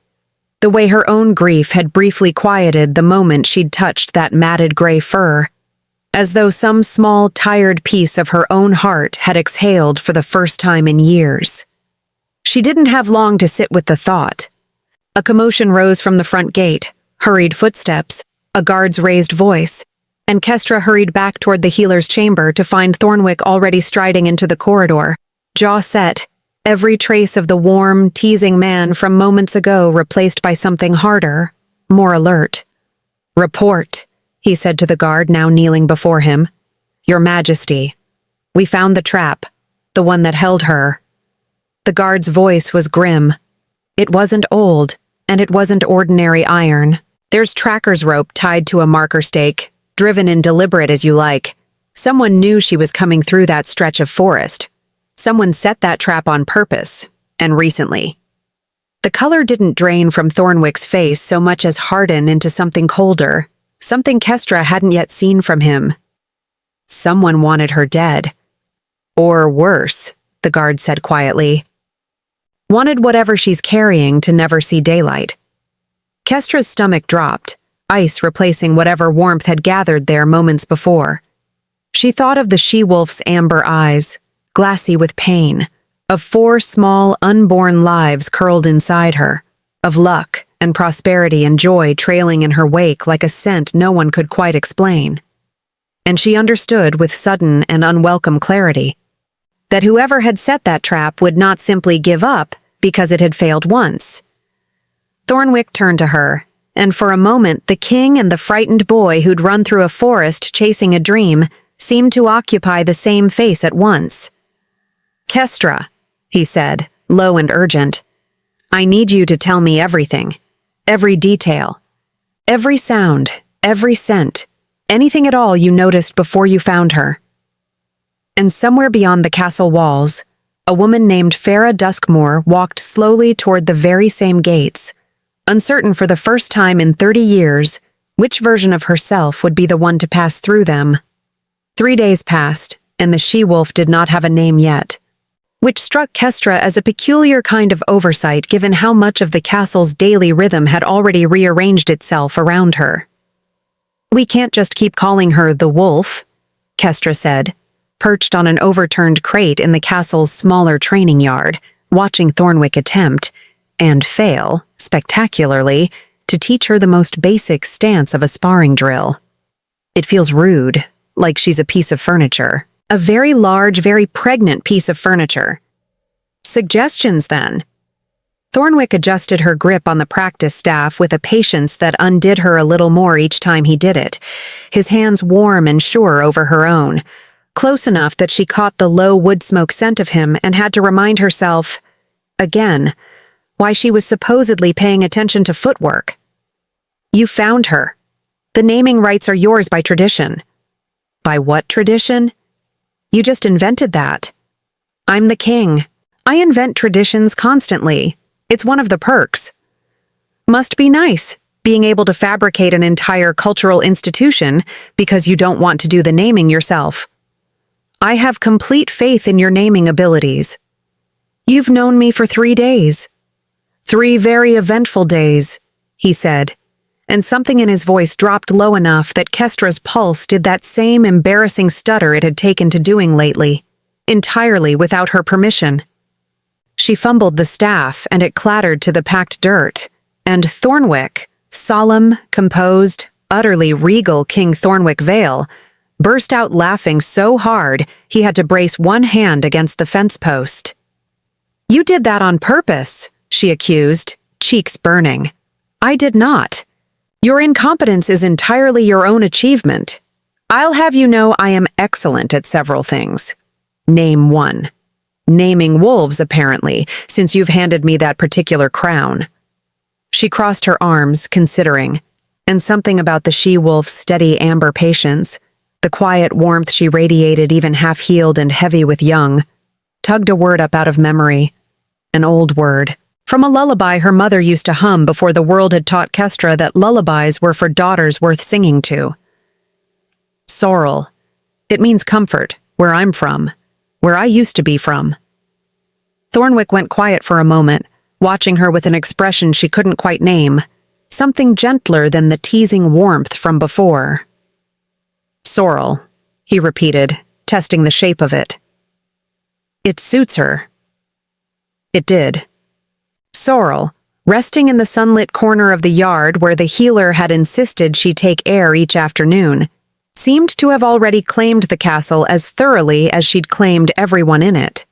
the way her own grief had briefly quieted the moment she'd touched that matted gray fur, as though some small, tired piece of her own heart had exhaled for the first time in years. She didn't have long to sit with the thought. A commotion rose from the front gate, hurried footsteps, a guard's raised voice, and Kestra hurried back toward the healer's chamber to find Thornwick already striding into the corridor, jaw set, every trace of the warm, teasing man from moments ago replaced by something harder, more alert. "Report," he said to the guard now kneeling before him. "Your Majesty, we found the trap, the one that held her." The guard's voice was grim. It wasn't old, and it wasn't ordinary iron. There's tracker's rope tied to a marker stake, driven in deliberate as you like. Someone knew she was coming through that stretch of forest. Someone set that trap on purpose, and recently. The color didn't drain from Thornwick's face so much as harden into something colder, something Kestra hadn't yet seen from him. Someone wanted her dead. Or worse, the guard said quietly. Wanted whatever she's carrying to never see daylight. Kestra's stomach dropped, ice replacing whatever warmth had gathered there moments before. She thought of the she-wolf's amber eyes, glassy with pain, of 4 small, unborn lives curled inside her, of luck and prosperity and joy trailing in her wake like a scent no one could quite explain. And she understood with sudden and unwelcome clarity that whoever had set that trap would not simply give up because it had failed once. Thornwick turned to her, and for a moment the king and the frightened boy who'd run through a forest chasing a dream seemed to occupy the same face at once. "Kestra," he said, low and urgent, "I need you to tell me everything, every detail, every sound, every scent, anything at all you noticed before you found her." And somewhere beyond the castle walls, a woman named Farah Duskmore walked slowly toward the very same gates, uncertain for the first time in 30 years Which version of herself would be the one to pass through them? 3 days passed, and the she-wolf did not have a name yet, which struck Kestra as a peculiar kind of oversight given how much of the castle's daily rhythm had already rearranged itself around her. "We can't just keep calling her the wolf," Kestra said, perched on an overturned crate in the castle's smaller training yard, watching Thornwick attempt, and fail, spectacularly, to teach her the most basic stance of a sparring drill. "It feels rude, like she's a piece of furniture. A very large, very pregnant piece of furniture." "Suggestions, then?" Thornwick adjusted her grip on the practice staff with a patience that undid her a little more each time he did it, his hands warm and sure over her own, close enough that she caught the low wood smoke scent of him and had to remind herself, again, why she was supposedly paying attention to footwork. "You found her. The naming rights are yours by tradition." "By what tradition?" "You just invented that." "I'm the king. I invent traditions constantly. It's one of the perks." "Must be nice, being able to fabricate an entire cultural institution because you don't want to do the naming yourself." "I have complete faith in your naming abilities." "You've known me for 3 days." "3 very eventful days," he said, and something in his voice dropped low enough that Kestra's pulse did that same embarrassing stutter it had taken to doing lately, entirely without her permission. She fumbled the staff, and it clattered to the packed dirt, and Thornwick, solemn, composed, utterly regal King Thornwick Vale, burst out laughing so hard he had to brace one hand against the fence post. "You did that on purpose," she accused, cheeks burning. "I did not. Your incompetence is entirely your own achievement. I'll have you know I am excellent at several things. Name one. Naming wolves, apparently, since you've handed me that particular crown." She crossed her arms, considering, and something about the she-wolf's steady amber patience, the quiet warmth she radiated even half-healed and heavy with young, tugged a word up out of memory. An old word. From a lullaby her mother used to hum before the world had taught Kestra that lullabies were for daughters worth singing to. Sorrel. It means comfort, where I'm from, where I used to be from. Thornwick went quiet for a moment, watching her with an expression she couldn't quite name, something gentler than the teasing warmth from before. "Sorrel," he repeated, testing the shape of it. "It suits her." It did. Sorrel, resting in the sunlit corner of the yard where the healer had insisted she take air each afternoon, seemed to have already claimed the castle as thoroughly as she'd claimed everyone in it.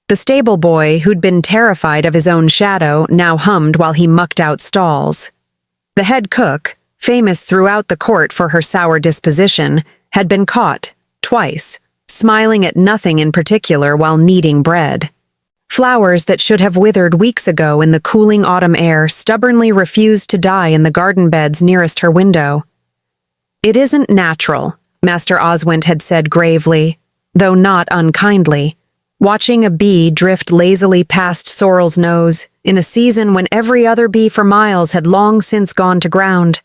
The stable boy, who'd been terrified of his own shadow, now hummed while he mucked out stalls. The head cook, famous throughout the court for her sour disposition, had been caught, twice, smiling at nothing in particular while kneading bread. Flowers that should have withered weeks ago in the cooling autumn air stubbornly refused to die in the garden beds nearest her window. "It isn't natural," Master Oswint had said gravely, though not unkindly, watching a bee drift lazily past Sorrel's nose in a season when every other bee for miles had long since gone to ground.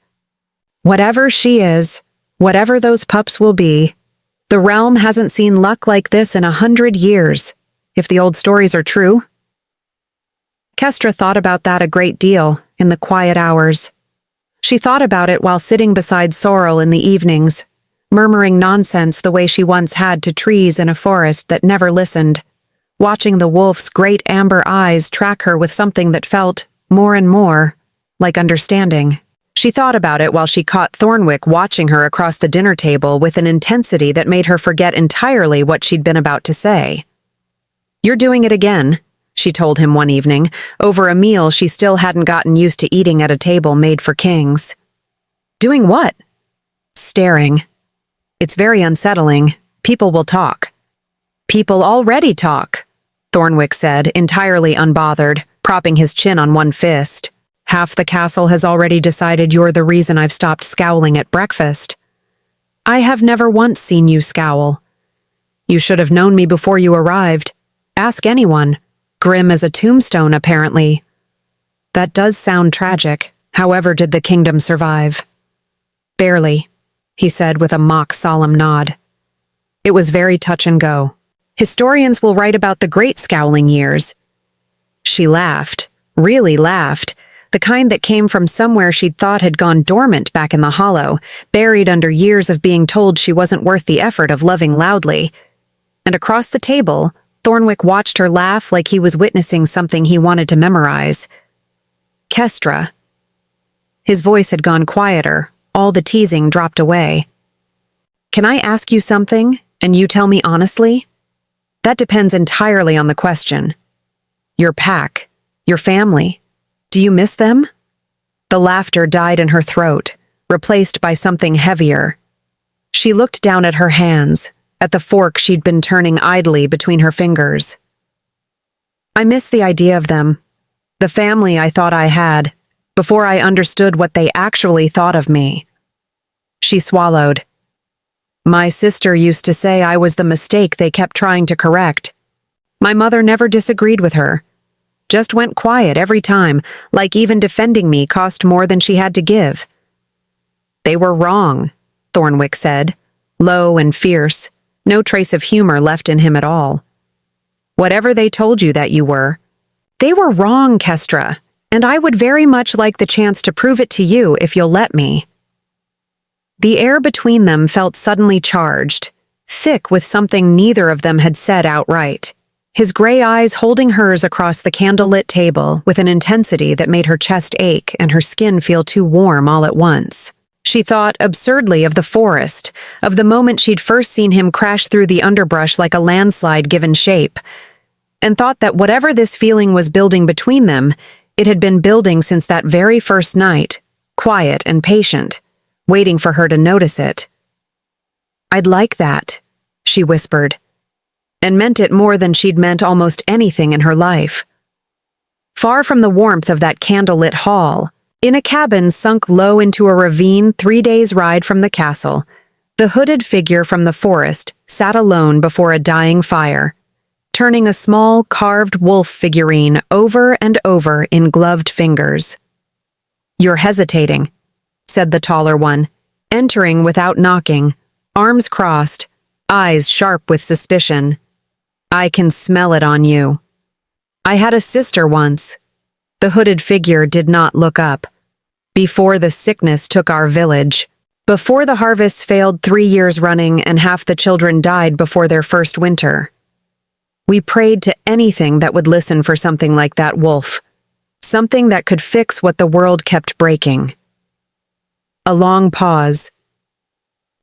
"Whatever she is, whatever those pups will be, the realm hasn't seen luck like this in 100 years. If the old stories are true." Kestra thought about that a great deal in the quiet hours. She thought about it while sitting beside Sorrel in the evenings, murmuring nonsense the way she once had to trees in a forest that never listened, watching the wolf's great amber eyes track her with something that felt, more and more, like understanding. She thought about it while she caught Thornwick watching her across the dinner table with an intensity that made her forget entirely what she'd been about to say. "You're doing it again," she told him one evening, over a meal she still hadn't gotten used to eating at a table made for kings. "Doing what?" "Staring. It's very unsettling. People will talk." "People already talk," Thornwick said, entirely unbothered, propping his chin on one fist. "Half the castle has already decided you're the reason I've stopped scowling at breakfast." "I have never once seen you scowl." "You should have known me before you arrived. Ask anyone. Grim as a tombstone, apparently." "That does sound tragic. However did the kingdom survive?" Barely, he said with a mock solemn nod. It was very touch and go. Historians will write about the great Scowling years. She laughed, really laughed, the kind that came from somewhere she'd thought had gone dormant back in the hollow, buried under years of being told she wasn't worth the effort of loving loudly. And across the table, Thornwick watched her laugh like he was witnessing something he wanted to memorize. Kestra. His voice had gone quieter, all the teasing dropped away. Can I ask you something, and you tell me honestly? That depends entirely on the question. Your pack, your family, do you miss them? The laughter died in her throat, replaced by something heavier. She looked down at her hands, at the fork she'd been turning idly between her fingers. I miss the idea of them, the family I thought I had, before I understood what they actually thought of me. She swallowed. My sister used to say I was the mistake they kept trying to correct. My mother never disagreed with her. Just went quiet every time, like even defending me cost more than she had to give. They were wrong, Thornwick said, low and fierce, no trace of humor left in him at all. Whatever they told you that you were, they were wrong, Kestra, and I would very much like the chance to prove it to you if you'll let me. The air between them felt suddenly charged, thick with something neither of them had said outright. His gray eyes holding hers across the candlelit table with an intensity that made her chest ache and her skin feel too warm all at once. She thought absurdly of the forest, of the moment she'd first seen him crash through the underbrush like a landslide given shape, and thought that whatever this feeling was building between them, it had been building since that very first night, quiet and patient, waiting for her to notice it. I'd like that, she whispered, and meant it more than she'd meant almost anything in her life. Far from the warmth of that candlelit hall, in a cabin sunk low into a ravine 3 days' ride from the castle, the hooded figure from the forest sat alone before a dying fire, turning a small carved wolf figurine over and over in gloved fingers. You're hesitating, said the taller one, entering without knocking, arms crossed, eyes sharp with suspicion. I can smell it on you. I had a sister once. The hooded figure did not look up. Before the sickness took our village, before the harvests failed 3 years running and half the children died before their first winter. We prayed to anything that would listen for something like that wolf, something that could fix what the world kept breaking. A long pause.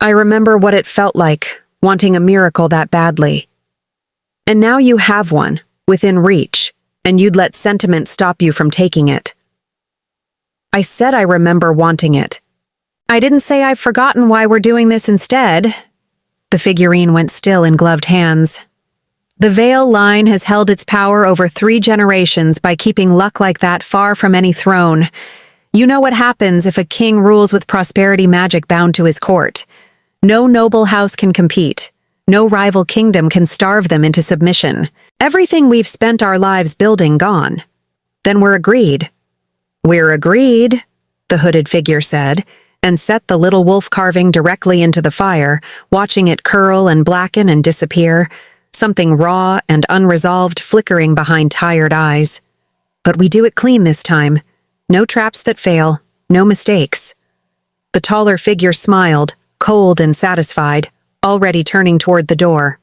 I remember what it felt like, wanting a miracle that badly. And now you have one, within reach, and you'd let sentiment stop you from taking it. I said I remember wanting it. I didn't say I've forgotten why we're doing this instead. The figurine went still in gloved hands. The Vale line has held its power over 3 generations by keeping luck like that far from any throne. You know what happens if a king rules with prosperity magic bound to his court. No noble house can compete. No rival kingdom can starve them into submission. Everything we've spent our lives building gone. Then we're agreed. We're agreed, the hooded figure said, and set the little wolf carving directly into the fire, watching it curl and blacken and disappear, something raw and unresolved flickering behind tired eyes. But we do it clean this time. No traps that fail, no mistakes. The taller figure smiled, cold and satisfied, already turning toward the door.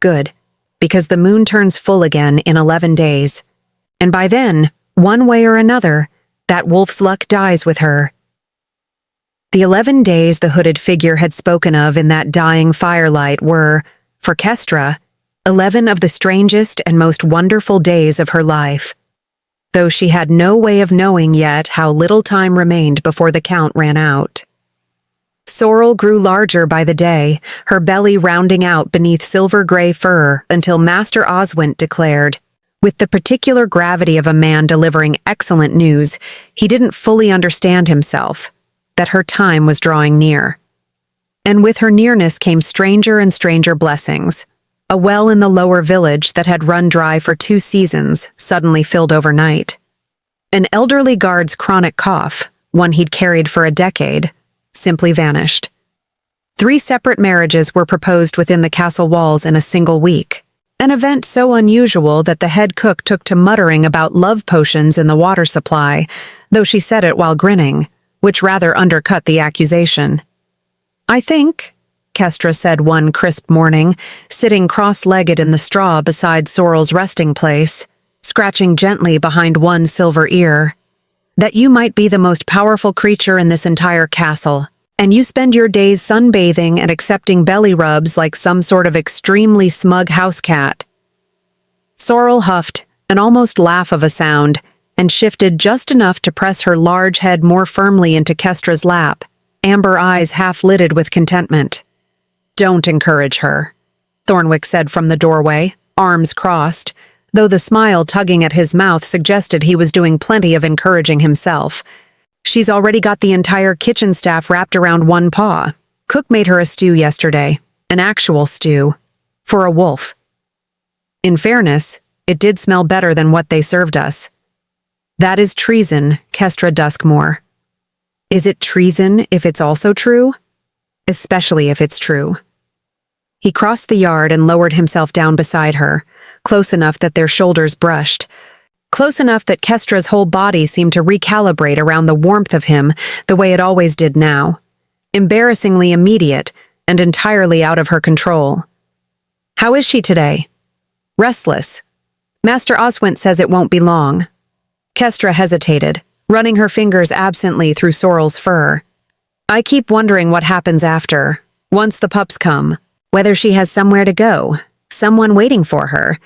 Good, because the moon turns full again in 11 days. And by then, one way or another, that wolf's luck dies with her. The 11 days the hooded figure had spoken of in that dying firelight were, for Kestra, 11 of the strangest and most wonderful days of her life, though she had no way of knowing yet how little time remained before the count ran out. Sorrel grew larger by the day, her belly rounding out beneath silver-gray fur until Master Oswint declared, with the particular gravity of a man delivering excellent news, he didn't fully understand himself, that her time was drawing near. And with her nearness came stranger and stranger blessings. A well in the lower village that had run dry for 2 seasons suddenly filled overnight. An elderly guard's chronic cough, one he'd carried for a decade, simply vanished. 3 separate marriages were proposed within the castle walls in a single week, an event so unusual that the head cook took to muttering about love potions in the water supply, though she said it while grinning, which rather undercut the accusation. "I think," Kestra said one crisp morning, sitting cross-legged in the straw beside Sorrel's resting place, scratching gently behind one silver ear, "that you might be the most powerful creature in this entire castle, and you spend your days sunbathing and accepting belly rubs like some sort of extremely smug house cat." Sorrel huffed, an almost laugh of a sound, and shifted just enough to press her large head more firmly into Kestra's lap, amber eyes half-lidded with contentment. "Don't encourage her," Thornwick said from the doorway, arms crossed, though the smile tugging at his mouth suggested he was doing plenty of encouraging himself. "She's already got the entire kitchen staff wrapped around one paw. Cook made her a stew yesterday, an actual stew, for a wolf. In fairness, it did smell better than what they served us." "That is treason, Kestra Duskmore." "Is it treason if it's also true?" "Especially if it's true." He crossed the yard and lowered himself down beside her, close enough that their shoulders brushed, close enough that Kestra's whole body seemed to recalibrate around the warmth of him the way it always did now, embarrassingly immediate and entirely out of her control. "How is she today?" "Restless. Master Oswint says it won't be long." Kestra hesitated, running her fingers absently through Sorrel's fur. "I keep wondering what happens after, once the pups come. Whether she has somewhere to go, someone waiting for her,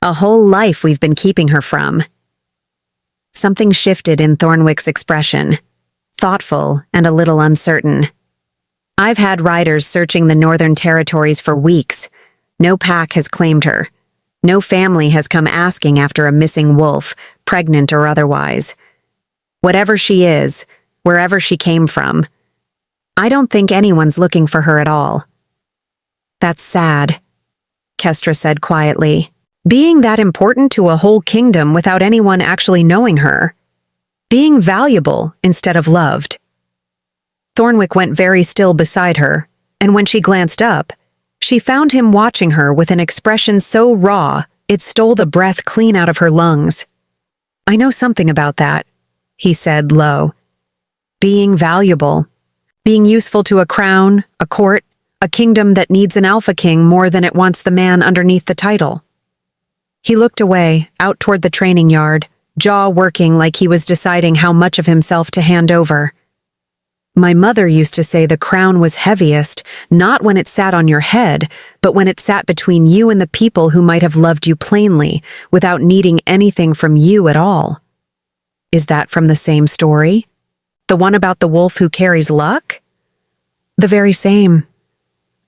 a whole life we've been keeping her from." Something shifted in Thornwick's expression, thoughtful and a little uncertain. "I've had riders searching the Northern Territories for weeks. No pack has claimed her. No family has come asking after a missing wolf, pregnant or otherwise. Whatever she is, wherever she came from, I don't think anyone's looking for her at all." "That's sad," Kestra said quietly. "Being that important to a whole kingdom without anyone actually knowing her. Being valuable instead of loved." Thornwick went very still beside her, and when she glanced up, she found him watching her with an expression so raw it stole the breath clean out of her lungs. "I know something about that," he said low. "Being valuable. Being useful to a crown, a court, a kingdom that needs an alpha king more than it wants the man underneath the title." He looked away, out toward the training yard, jaw working like he was deciding how much of himself to hand over. "My mother used to say the crown was heaviest, not when it sat on your head, but when it sat between you and the people who might have loved you plainly, without needing anything from you at all." "Is that from the same story? The one about the wolf who carries luck?" "The very same.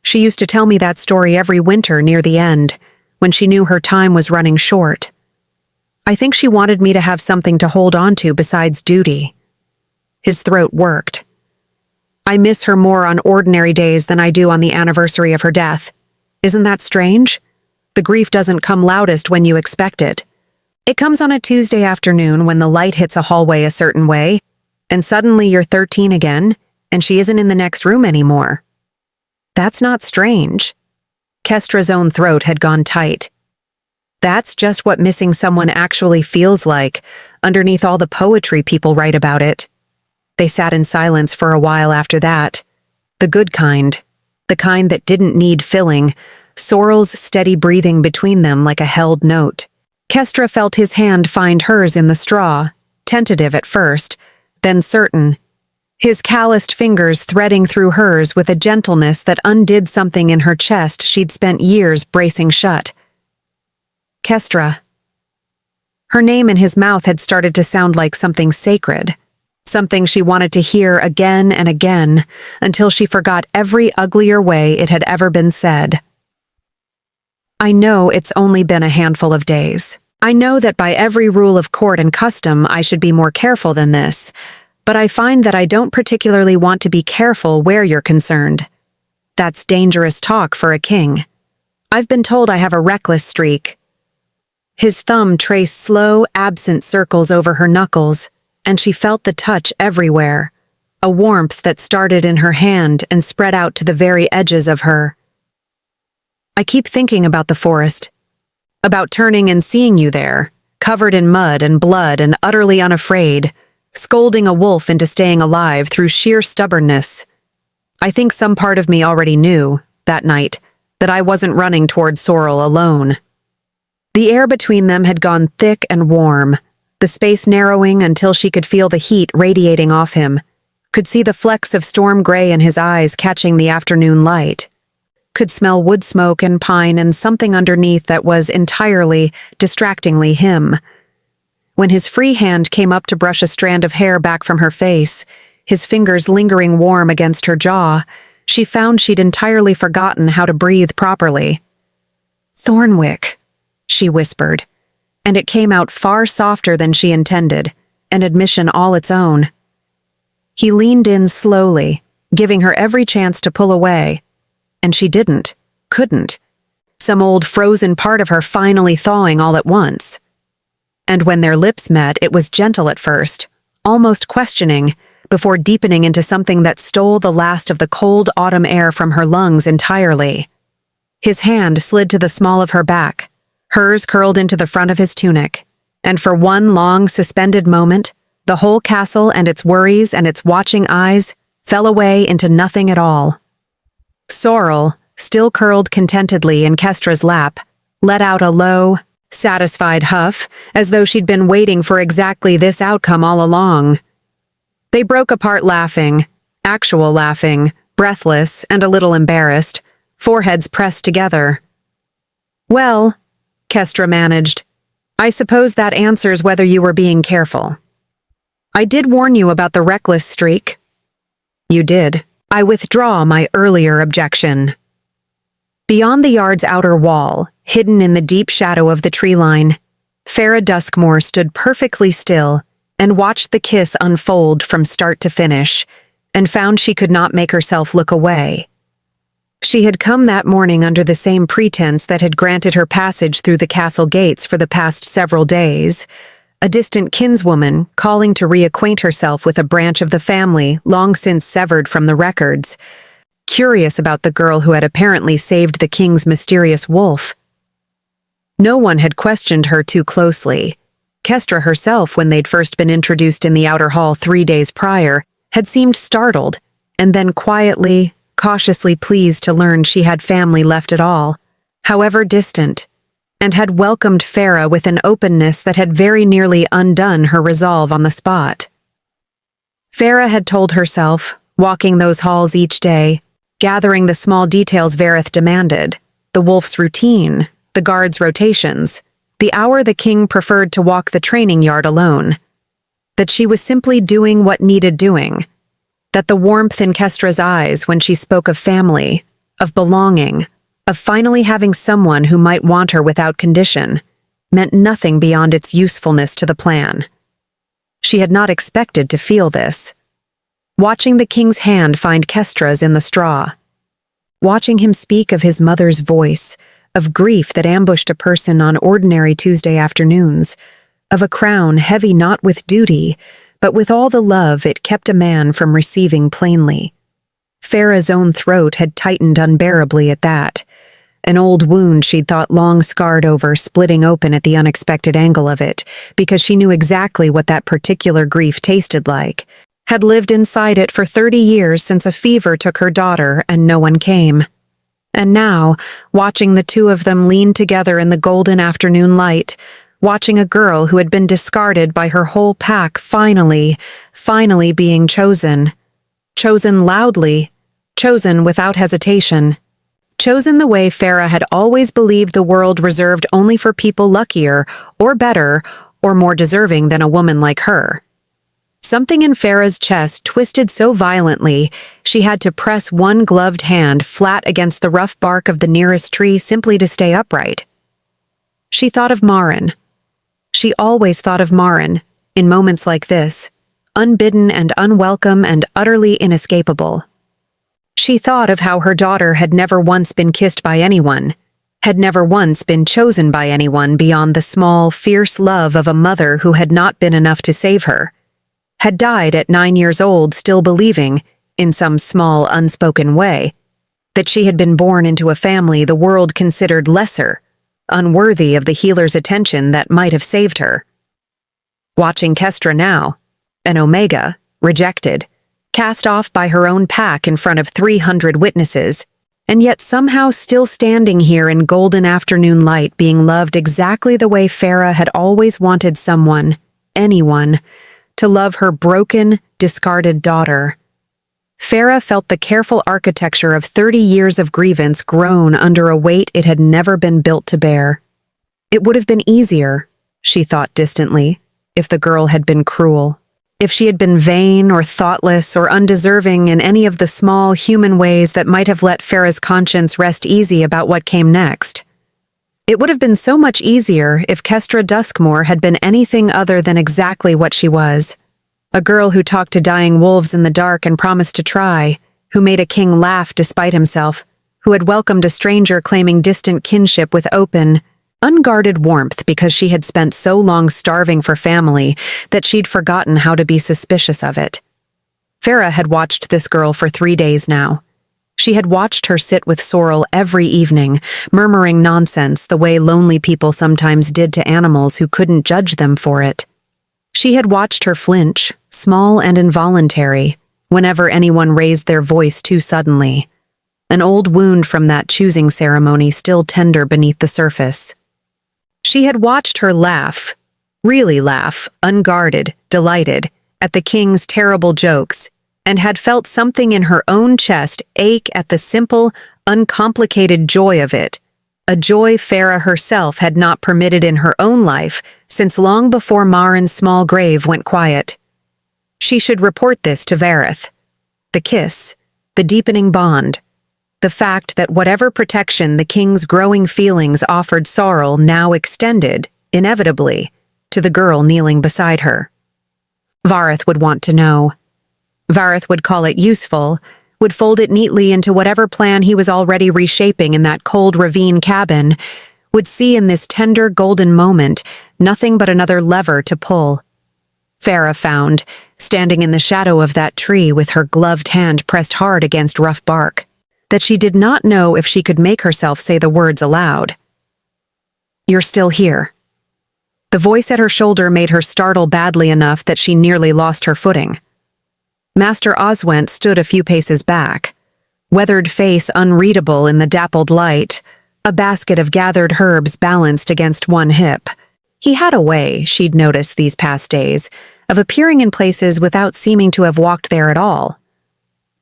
She used to tell me that story every winter near the end, when she knew her time was running short. I think she wanted me to have something to hold on to besides duty." His throat worked. "I miss her more on ordinary days than I do on the anniversary of her death. Isn't that strange? The grief doesn't come loudest when you expect it. It comes on a Tuesday afternoon when the light hits a hallway a certain way, and suddenly you're 13 again, and she isn't in the next room anymore." "That's not strange." Kestra's own throat had gone tight. "That's just what missing someone actually feels like, underneath all the poetry people write about it." They sat in silence for a while after that. The good kind. The kind that didn't need filling, Sorrel's steady breathing between them like a held note. Kestra felt his hand find hers in the straw, tentative at first, then certain. His calloused fingers threading through hers with a gentleness that undid something in her chest she'd spent years bracing shut. "Kestra." Her name in his mouth had started to sound like something sacred, something she wanted to hear again and again, until she forgot every uglier way it had ever been said. "I know it's only been a handful of days. I know that by every rule of court and custom I should be more careful than this, but I find that I don't particularly want to be careful where you're concerned. That's dangerous talk for a king. I've been told I have a reckless streak." His thumb traced slow, absent circles over her knuckles, and she felt the touch everywhere, a warmth that started in her hand and spread out to the very edges of her. I keep thinking about the forest, about turning and seeing you there, covered in mud and blood and utterly unafraid, scolding a wolf into staying alive through sheer stubbornness. I think some part of me already knew, that night, that I wasn't running toward Sorrel alone. The air between them had gone thick and warm, the space narrowing until she could feel the heat radiating off him, could see the flecks of storm gray in his eyes catching the afternoon light, could smell wood smoke and pine and something underneath that was entirely, distractingly him. When his free hand came up to brush a strand of hair back from her face, his fingers lingering warm against her jaw, she found she'd entirely forgotten how to breathe properly. "Thornwick," she whispered, and it came out far softer than she intended, an admission all its own. He leaned in slowly, giving her every chance to pull away, and she couldn't. Some old frozen part of her finally thawing all at once. And when their lips met, it was gentle at first, almost questioning, before deepening into something that stole the last of the cold autumn air from her lungs entirely. His hand slid to the small of her back, hers curled into the front of his tunic, and for one long suspended moment, the whole castle and its worries and its watching eyes fell away into nothing at all. Sorrel, still curled contentedly in Kestra's lap, let out a low, satisfied huff, as though she'd been waiting for exactly this outcome all along. They broke apart laughing, actual laughing, breathless and a little embarrassed, foreheads pressed together. "Well," Kestra managed, "I suppose that answers whether you were being careful. I did warn you about the reckless streak." "You did. I withdraw my earlier objection." Beyond the yard's outer wall, hidden in the deep shadow of the tree line, Farah Duskmore stood perfectly still and watched the kiss unfold from start to finish, and found she could not make herself look away. She had come that morning under the same pretense that had granted her passage through the castle gates for the past several days, a distant kinswoman calling to reacquaint herself with a branch of the family long since severed from the records, curious about the girl who had apparently saved the king's mysterious wolf. No one had questioned her too closely. Kestra herself, when they'd first been introduced in the outer hall 3 days prior, had seemed startled, and then quietly, cautiously pleased to learn she had family left at all, however distant, and had welcomed Farah with an openness that had very nearly undone her resolve on the spot. Farah had told herself, walking those halls each day, gathering the small details Vareth demanded, the wolf's routine, the guards' rotations, the hour the king preferred to walk the training yard alone, that she was simply doing what needed doing, that the warmth in Kestra's eyes when she spoke of family, of belonging, of finally having someone who might want her without condition, meant nothing beyond its usefulness to the plan. She had not expected to feel this. Watching the king's hand find Kestra's in the straw, watching him speak of his mother's voice, of grief that ambushed a person on ordinary Tuesday afternoons, of a crown heavy not with duty, but with all the love it kept a man from receiving plainly. Farah's own throat had tightened unbearably at that, an old wound she'd thought long scarred over splitting open at the unexpected angle of it, because she knew exactly what that particular grief tasted like, had lived inside it for 30 years since a fever took her daughter and no one came. And now, watching the two of them lean together in the golden afternoon light, watching a girl who had been discarded by her whole pack finally being chosen. Chosen loudly, chosen without hesitation. Chosen the way Farah had always believed the world reserved only for people luckier, or better, or more deserving than a woman like her. Something in Farah's chest twisted so violently, she had to press one gloved hand flat against the rough bark of the nearest tree simply to stay upright. She thought of Marin. She always thought of Marin, in moments like this, unbidden and unwelcome and utterly inescapable. She thought of how her daughter had never once been kissed by anyone, had never once been chosen by anyone beyond the small, fierce love of a mother who had not been enough to save her, had died at 9 years old, still believing, in some small, unspoken way, that she had been born into a family the world considered lesser, unworthy of the healer's attention that might have saved her. Watching Kestra now, an Omega, rejected, cast off by her own pack in front of 300 witnesses, and yet somehow still standing here in golden afternoon light, being loved exactly the way Farah had always wanted someone, anyone, to love her broken, discarded daughter. Farah felt the careful architecture of 30 years of grievance groan under a weight it had never been built to bear. It would have been easier, she thought distantly, if the girl had been cruel. If she had been vain or thoughtless or undeserving in any of the small human ways that might have let Farah's conscience rest easy about what came next. It would have been so much easier if Kestra Duskmore had been anything other than exactly what she was. A girl who talked to dying wolves in the dark and promised to try, who made a king laugh despite himself, who had welcomed a stranger claiming distant kinship with open, unguarded warmth because she had spent so long starving for family that she'd forgotten how to be suspicious of it. Farah had watched this girl for 3 days now. She had watched her sit with Sorrel every evening, murmuring nonsense the way lonely people sometimes did to animals who couldn't judge them for it. She had watched her flinch, small and involuntary, whenever anyone raised their voice too suddenly, an old wound from that choosing ceremony still tender beneath the surface. She had watched her laugh, really laugh, unguarded, delighted, at the king's terrible jokes, and had felt something in her own chest ache at the simple, uncomplicated joy of it, a joy Farah herself had not permitted in her own life since long before Marin's small grave went quiet. She should report this to Vareth. The kiss, the deepening bond, the fact that whatever protection the king's growing feelings offered Sorrel now extended, inevitably, to the girl kneeling beside her. Vareth would want to know. Vareth would call it useful, would fold it neatly into whatever plan he was already reshaping in that cold ravine cabin, would see in this tender golden moment nothing but another lever to pull. Farah found, standing in the shadow of that tree with her gloved hand pressed hard against rough bark, that she did not know if she could make herself say the words aloud. "You're still here." The voice at her shoulder made her startle badly enough that she nearly lost her footing. Master Oswent stood a few paces back, weathered face unreadable in the dappled light, a basket of gathered herbs balanced against one hip. He had a way, she'd noticed these past days, of appearing in places without seeming to have walked there at all.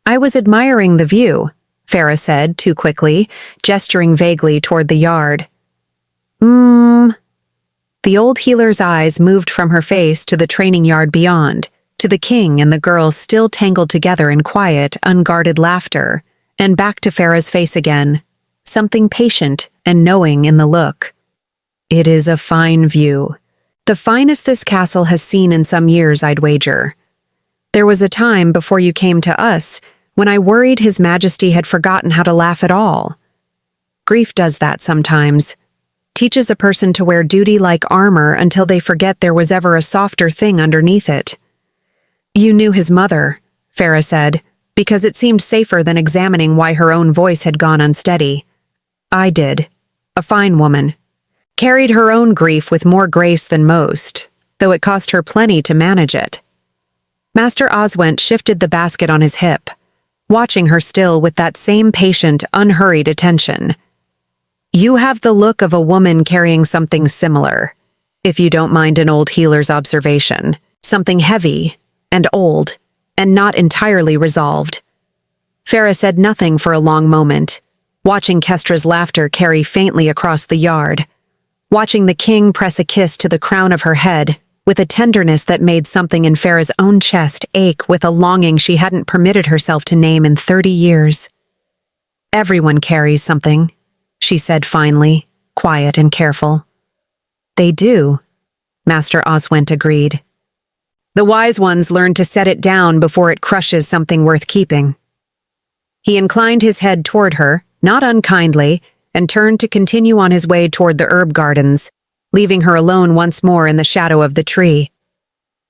"I was admiring the view," Farah said too quickly, gesturing vaguely toward the yard. The old healer's eyes moved from her face to the training yard beyond, to the king and the girls still tangled together in quiet, unguarded laughter, and back to Farah's face again, something patient and knowing in the look. "It is a fine view. The finest this castle has seen in some years, I'd wager. There was a time before you came to us when I worried His Majesty had forgotten how to laugh at all. Grief does that sometimes. Teaches a person to wear duty like armor until they forget there was ever a softer thing underneath it." "You knew his mother," Farah said, because it seemed safer than examining why her own voice had gone unsteady. "I did. A fine woman. Carried her own grief with more grace than most, though it cost her plenty to manage it." Master Oswent shifted the basket on his hip, watching her still with that same patient, unhurried attention. "You have the look of a woman carrying something similar, if you don't mind an old healer's observation. Something heavy and old and not entirely resolved." Farah said nothing for a long moment, watching Kestra's laughter carry faintly across the yard, watching the king press a kiss to the crown of her head with a tenderness that made something in Farah's own chest ache with a longing she hadn't permitted herself to name in 30 years. "Everyone carries something," she said finally, quiet and careful. "They do," Master Oswent agreed. "The wise ones learn to set it down before it crushes something worth keeping." He inclined his head toward her, not unkindly, and turned to continue on his way toward the herb gardens, leaving her alone once more in the shadow of the tree.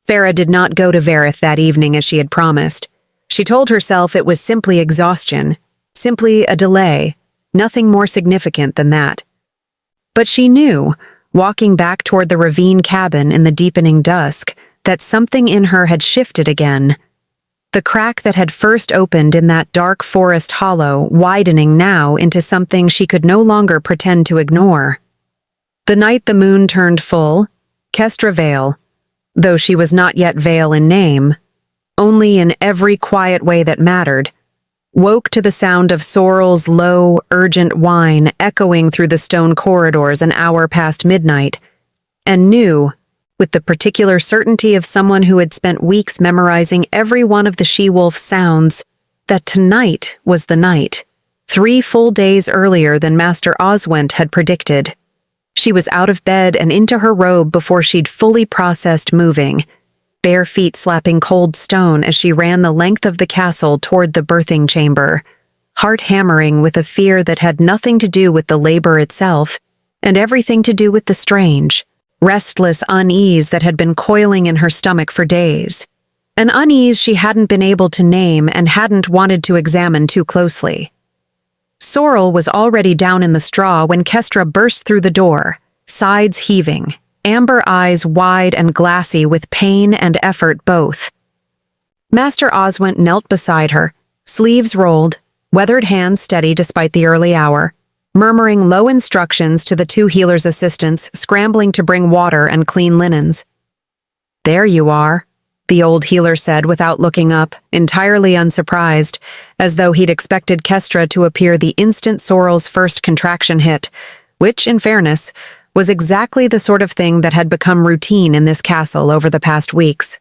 Farah did not go to Verith that evening as she had promised. She told herself it was simply exhaustion, simply a delay, nothing more significant than that. But she knew, walking back toward the ravine cabin in the deepening dusk, that something in her had shifted again. The crack that had first opened in that dark forest hollow widening now into something she could no longer pretend to ignore. The night the moon turned full, Kestra Vale, though she was not yet Vale in name, only in every quiet way that mattered, woke to the sound of Sorrel's low, urgent whine echoing through the stone corridors an hour past midnight, and knew, with the particular certainty of someone who had spent weeks memorizing every one of the she-wolf's sounds, that tonight was the night, 3 full days earlier than Master Oswent had predicted. She was out of bed and into her robe before she'd fully processed moving, bare feet slapping cold stone as she ran the length of the castle toward the birthing chamber, heart hammering with a fear that had nothing to do with the labor itself and everything to do with the strange, restless unease that had been coiling in her stomach for days, an unease she hadn't been able to name and hadn't wanted to examine too closely. Sorrel was already down in the straw when Kestra burst through the door, sides heaving, amber eyes wide and glassy with pain and effort both. Master Oswent knelt beside her, sleeves rolled, weathered hands steady despite the early hour, murmuring low instructions to the 2 healers' assistants scrambling to bring water and clean linens. "There you are," the old healer said without looking up, entirely unsurprised, as though he'd expected Kestra to appear the instant Sorrel's first contraction hit, which, in fairness, was exactly the sort of thing that had become routine in this castle over the past weeks.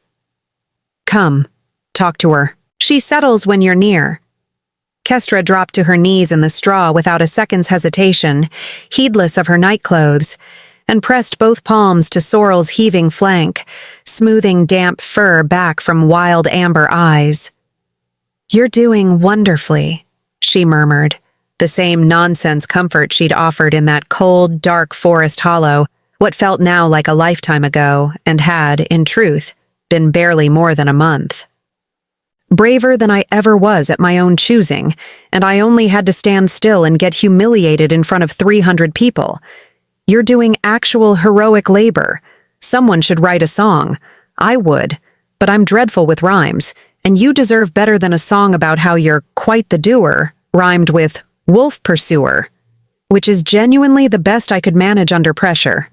"Come, talk to her. She settles when you're near." Kestra dropped to her knees in the straw without a second's hesitation, heedless of her nightclothes, and pressed both palms to Sorrel's heaving flank, smoothing damp fur back from wild amber eyes. "You're doing wonderfully," she murmured, the same nonsense comfort she'd offered in that cold, dark forest hollow, what felt now like a lifetime ago, and had, in truth, been barely more than a month. "Braver than I ever was at my own choosing, and I only had to stand still and get humiliated in front of 300 people. You're doing actual heroic labor. Someone should write a song. I would, but I'm dreadful with rhymes, and you deserve better than a song about how you're quite the doer, rhymed with wolf pursuer, which is genuinely the best I could manage under pressure."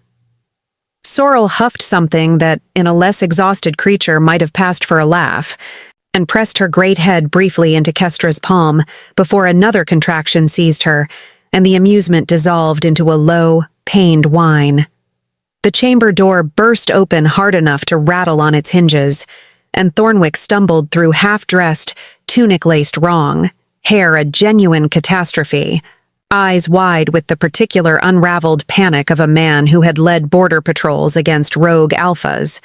Sorrel huffed something that, in a less exhausted creature, might have passed for a laugh, and pressed her great head briefly into Kestra's palm before another contraction seized her, and the amusement dissolved into a low, pained whine. The chamber door burst open hard enough to rattle on its hinges, and Thornwick stumbled through half-dressed, tunic-laced wrong, hair a genuine catastrophe, eyes wide with the particular unraveled panic of a man who had led border patrols against rogue alphas,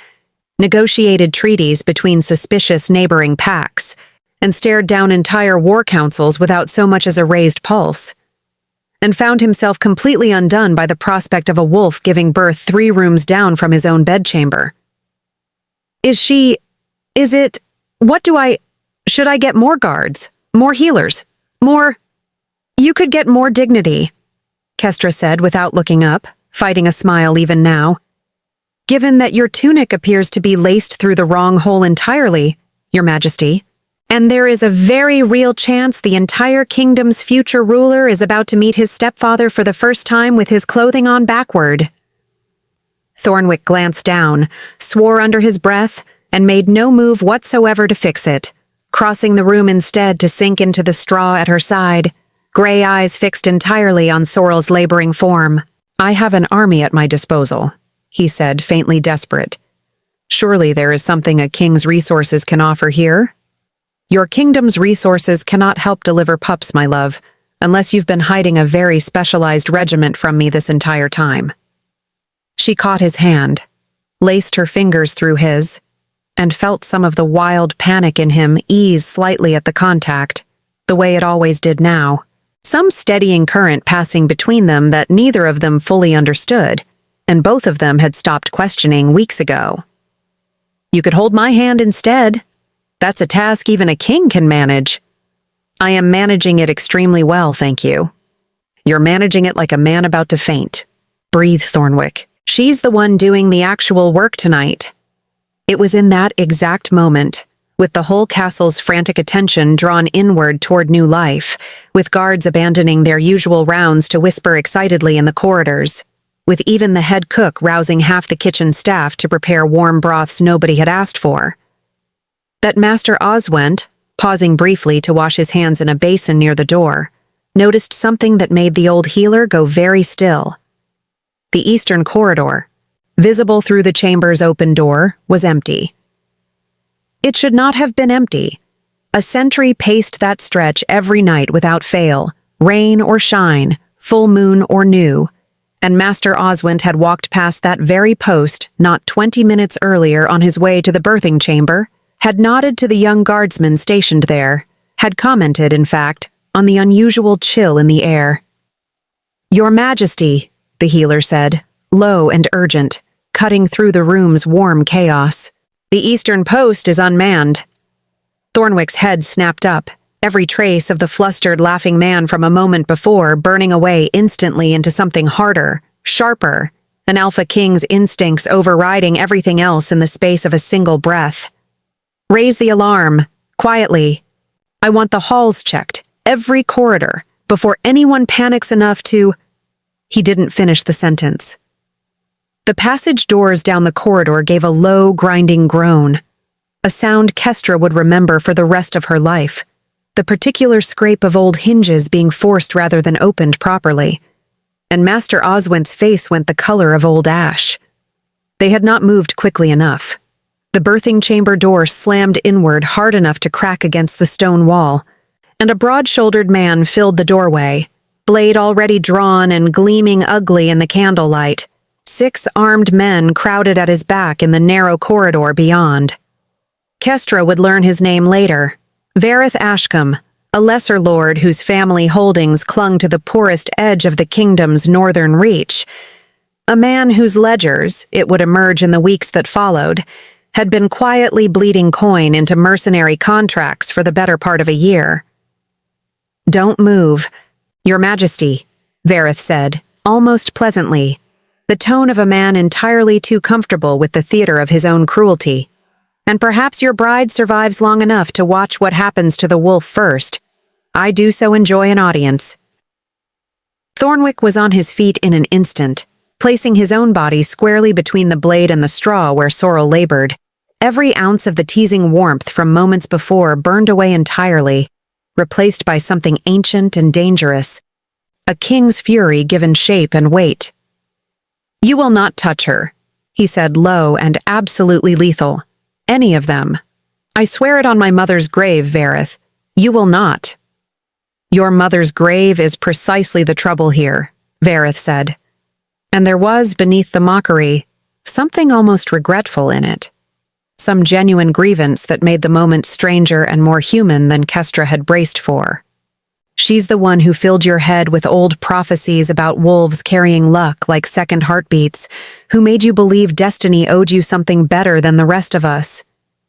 negotiated treaties between suspicious neighboring pacts, and stared down entire war councils without so much as a raised pulse, and found himself completely undone by the prospect of a wolf giving birth 3 rooms down from his own bedchamber. Should I get more guards, more healers, more— "You could get more dignity," Kestra said without looking up, fighting a smile even now. "Given that your tunic appears to be laced through the wrong hole entirely, Your Majesty, and there is a very real chance the entire kingdom's future ruler is about to meet his stepfather for the first time with his clothing on backward." Thornwick glanced down, swore under his breath, and made no move whatsoever to fix it, crossing the room instead to sink into the straw at her side, gray eyes fixed entirely on Sorrel's laboring form. "I have an army at my disposal," he said, faintly desperate. "Surely there is something a king's resources can offer here?" "Your kingdom's resources cannot help deliver pups, my love, unless you've been hiding a very specialized regiment from me this entire time." She caught his hand, laced her fingers through his, and felt some of the wild panic in him ease slightly at the contact, the way it always did now, some steadying current passing between them that neither of them fully understood, and both of them had stopped questioning weeks ago. You could hold my hand instead. That's a task even a king can manage. I am managing it extremely well, thank you. You're managing it like a man about to faint. Breathe, Thornwick. She's the one doing the actual work tonight. It was in that exact moment, with the whole castle's frantic attention drawn inward toward new life, with guards abandoning their usual rounds to whisper excitedly in the corridors, with even the head cook rousing half the kitchen staff to prepare warm broths nobody had asked for, that Master Oswent, pausing briefly to wash his hands in a basin near the door, noticed something that made the old healer go very still. The eastern corridor, visible through the chamber's open door, was empty. It should not have been empty. A sentry paced that stretch every night without fail, rain or shine, full moon or new, and Master Oswent had walked past that very post not 20 minutes earlier on his way to the birthing chamber, had nodded to the young guardsman stationed there, had commented, in fact, on the unusual chill in the air. "Your Majesty," the healer said, low and urgent, cutting through the room's warm chaos. "The eastern post is unmanned." Thornwick's head snapped up, every trace of the flustered, laughing man from a moment before burning away instantly into something harder, sharper, an Alpha King's instincts overriding everything else in the space of a single breath. "Raise the alarm, quietly. I want the halls checked, every corridor, before anyone panics enough to—" He didn't finish the sentence. The passage doors down the corridor gave a low, grinding groan, a sound Kestra would remember for the rest of her life, the particular scrape of old hinges being forced rather than opened properly, and Master Oswent's face went the color of old ash. They had not moved quickly enough. The birthing chamber door slammed inward hard enough to crack against the stone wall, and a broad-shouldered man filled the doorway, blade already drawn and gleaming ugly in the candlelight. 6 armed men crowded at his back in the narrow corridor beyond. Kestra would learn his name later. Vareth Ashcombe, a lesser lord whose family holdings clung to the poorest edge of the kingdom's northern reach. A man whose ledgers, it would emerge in the weeks that followed, had been quietly bleeding coin into mercenary contracts for the better part of a year. "Don't move, Your Majesty," Vareth said, almost pleasantly, the tone of a man entirely too comfortable with the theater of his own cruelty. "And perhaps your bride survives long enough to watch what happens to the wolf first. I do so enjoy an audience." Thornwick was on his feet in an instant, placing his own body squarely between the blade and the straw where Sorrel labored. Every ounce of the teasing warmth from moments before burned away entirely, replaced by something ancient and dangerous, a king's fury given shape and weight. "You will not touch her," he said low and absolutely lethal. "Any of them. I swear it on my mother's grave, Vareth. You will not." "Your mother's grave is precisely the trouble here," Vareth said. And there was, beneath the mockery, something almost regretful in it. Some genuine grievance that made the moment stranger and more human than Kestra had braced for. "She's the one who filled your head with old prophecies about wolves carrying luck like second heartbeats, who made you believe destiny owed you something better than the rest of us.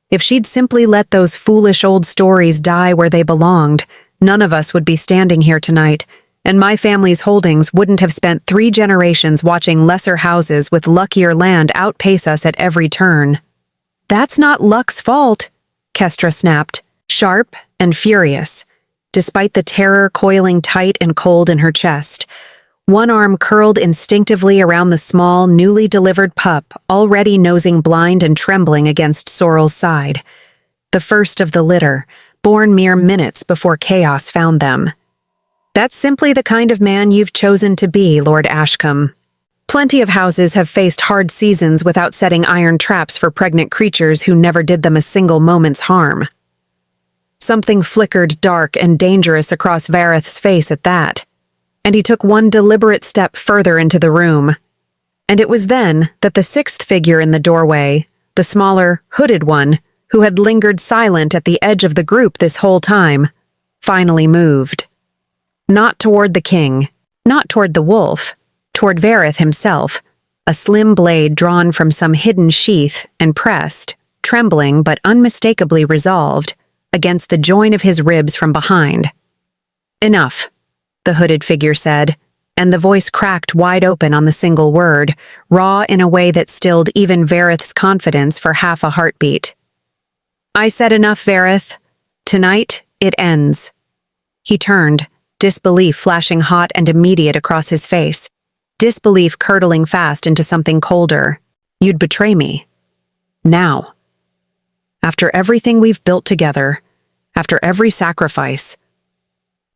If she'd simply let those foolish old stories die where they belonged, none of us would be standing here tonight, and my family's holdings wouldn't have spent 3 generations watching lesser houses with luckier land outpace us at every turn." "That's not luck's fault," Kestra snapped, sharp and furious, despite the terror coiling tight and cold in her chest. One arm curled instinctively around the small, newly delivered pup, already nosing blind and trembling against Sorrel's side. The first of the litter, born mere minutes before chaos found them. "That's simply the kind of man you've chosen to be, Lord Ashcombe. Plenty of houses have faced hard seasons without setting iron traps for pregnant creatures who never did them a single moment's harm." Something flickered dark and dangerous across Vareth's face at that, and he took one deliberate step further into the room. And it was then that the 6th figure in the doorway, the smaller, hooded one, who had lingered silent at the edge of the group this whole time, finally moved. Not toward the king, not toward the wolf, toward Vareth himself, a slim blade drawn from some hidden sheath and pressed, trembling but unmistakably resolved, against the join of his ribs from behind. "Enough," the hooded figure said, and the voice cracked wide open on the single word, raw in a way that stilled even Vareth's confidence for half a heartbeat. "I said enough, Vareth. Tonight, it ends." He turned, disbelief flashing hot and immediate across his face, disbelief curdling fast into something colder. "You'd betray me. Now. After everything we've built together, after every sacrifice,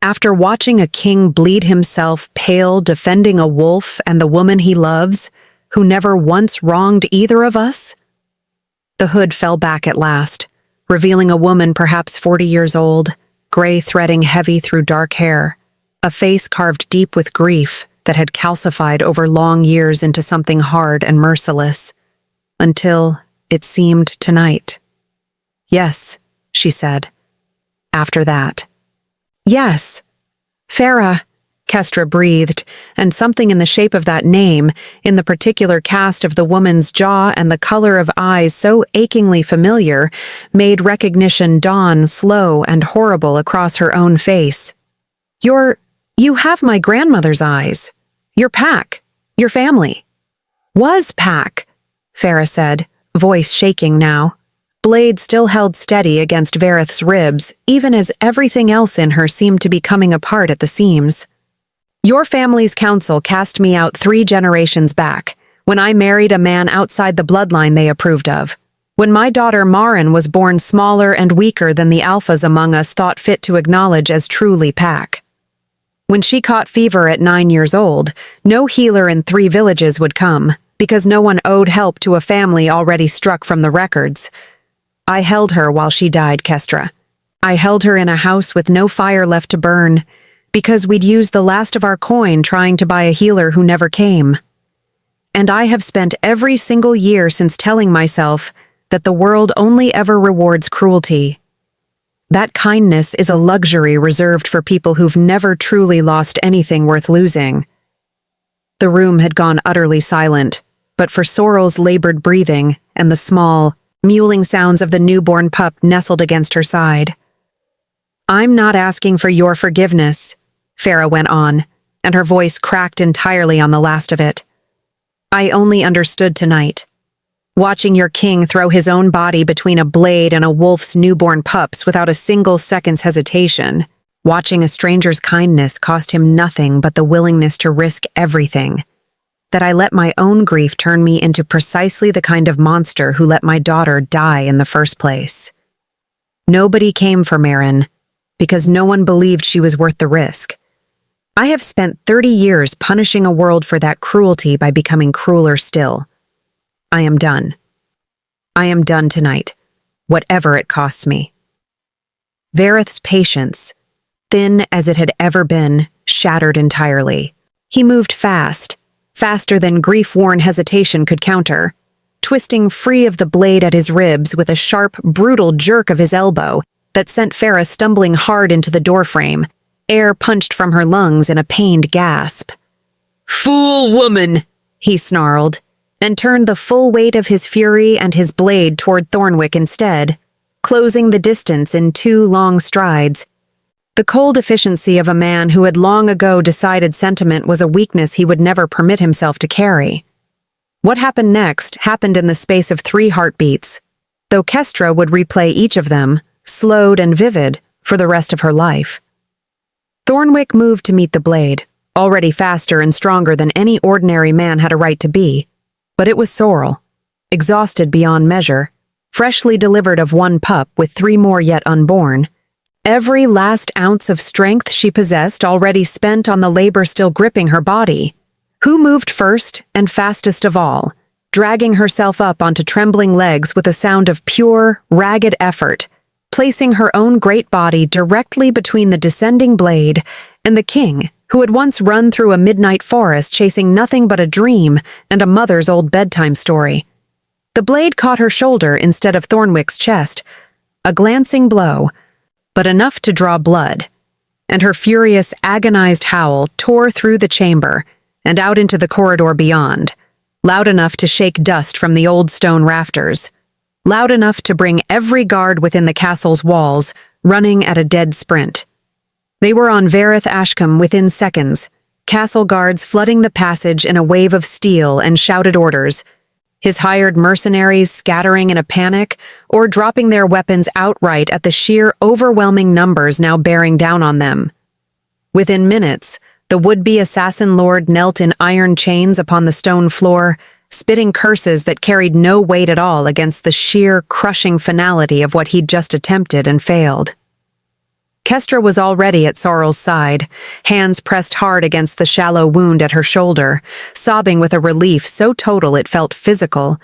after watching a king bleed himself pale defending a wolf and the woman he loves, who never once wronged either of us?" The hood fell back at last, revealing a woman perhaps 40 years old, gray threading heavy through dark hair, a face carved deep with grief that had calcified over long years into something hard and merciless, until it seemed tonight. "Yes," she said. "After that." "Yes. Farah," Kestra breathed, and something in the shape of that name, in the particular cast of the woman's jaw and the color of eyes so achingly familiar, made recognition dawn slow and horrible across her own face. You have my grandmother's eyes. Your pack. Your family." "Was pack," Farah said, voice shaking now. Blade still held steady against Vareth's ribs, even as everything else in her seemed to be coming apart at the seams. "Your family's council cast me out 3 generations back, when I married a man outside the bloodline they approved of. When my daughter Marin was born smaller and weaker than the alphas among us thought fit to acknowledge as truly pack. When she caught fever at 9 years old, no healer in 3 villages would come, because no one owed help to a family already struck from the records. I held her while she died, Kestra. I held her in a house with no fire left to burn, because we'd used the last of our coin trying to buy a healer who never came. And I have spent every single year since telling myself that the world only ever rewards cruelty. That kindness is a luxury reserved for people who've never truly lost anything worth losing." The room had gone utterly silent, but for Sorrel's labored breathing and the small, mewling sounds of the newborn pup nestled against her side. "I'm not asking for your forgiveness," Farah went on, and her voice cracked entirely on the last of it. "I only understood tonight. Watching your king throw his own body between a blade and a wolf's newborn pups without a single second's hesitation, watching a stranger's kindness cost him nothing but the willingness to risk everything, that I let my own grief turn me into precisely the kind of monster who let my daughter die in the first place. Nobody came for Marin, because no one believed she was worth the risk. I have spent 30 years punishing a world for that cruelty by becoming crueler still. I am done. I am done tonight, whatever it costs me." Vareth's patience, thin as it had ever been, shattered entirely. He moved fast, faster than grief-worn hesitation could counter, twisting free of the blade at his ribs with a sharp, brutal jerk of his elbow that sent Farah stumbling hard into the doorframe, air punched from her lungs in a pained gasp. "Fool woman!" he snarled, and turned the full weight of his fury and his blade toward Thornwick instead, closing the distance in 2 long strides. The cold efficiency of a man who had long ago decided sentiment was a weakness he would never permit himself to carry. What happened next happened in the space of 3 heartbeats, though Kestra would replay each of them, slowed and vivid, for the rest of her life. Thornwick moved to meet the blade, already faster and stronger than any ordinary man had a right to be, but it was Sorrel, exhausted beyond measure, freshly delivered of 1 pup with 3 more yet unborn, every last ounce of strength she possessed already spent on the labor still gripping her body. Who moved first and fastest of all, dragging herself up onto trembling legs with a sound of pure, ragged effort, placing her own great body directly between the descending blade and the king, who had once run through a midnight forest chasing nothing but a dream and a mother's old bedtime story. The blade caught her shoulder instead of Thornwick's chest, a glancing blow, but enough to draw blood, and her furious, agonized howl tore through the chamber and out into the corridor beyond, loud enough to shake dust from the old stone rafters. loud enough to bring every guard within the castle's walls running at a dead sprint. They were on Werewolf Ashcombe within seconds, castle guards flooding the passage in a wave of steel and shouted orders, his hired mercenaries scattering in a panic or dropping their weapons outright at the sheer overwhelming numbers now bearing down on them. Within minutes, the would-be assassin lord knelt in iron chains upon the stone floor, spitting curses that carried no weight at all against the sheer, crushing finality of what he'd just attempted and failed. Kestra was already at Sorrel's side, hands pressed hard against the shallow wound at her shoulder, sobbing with a relief so total it felt physical,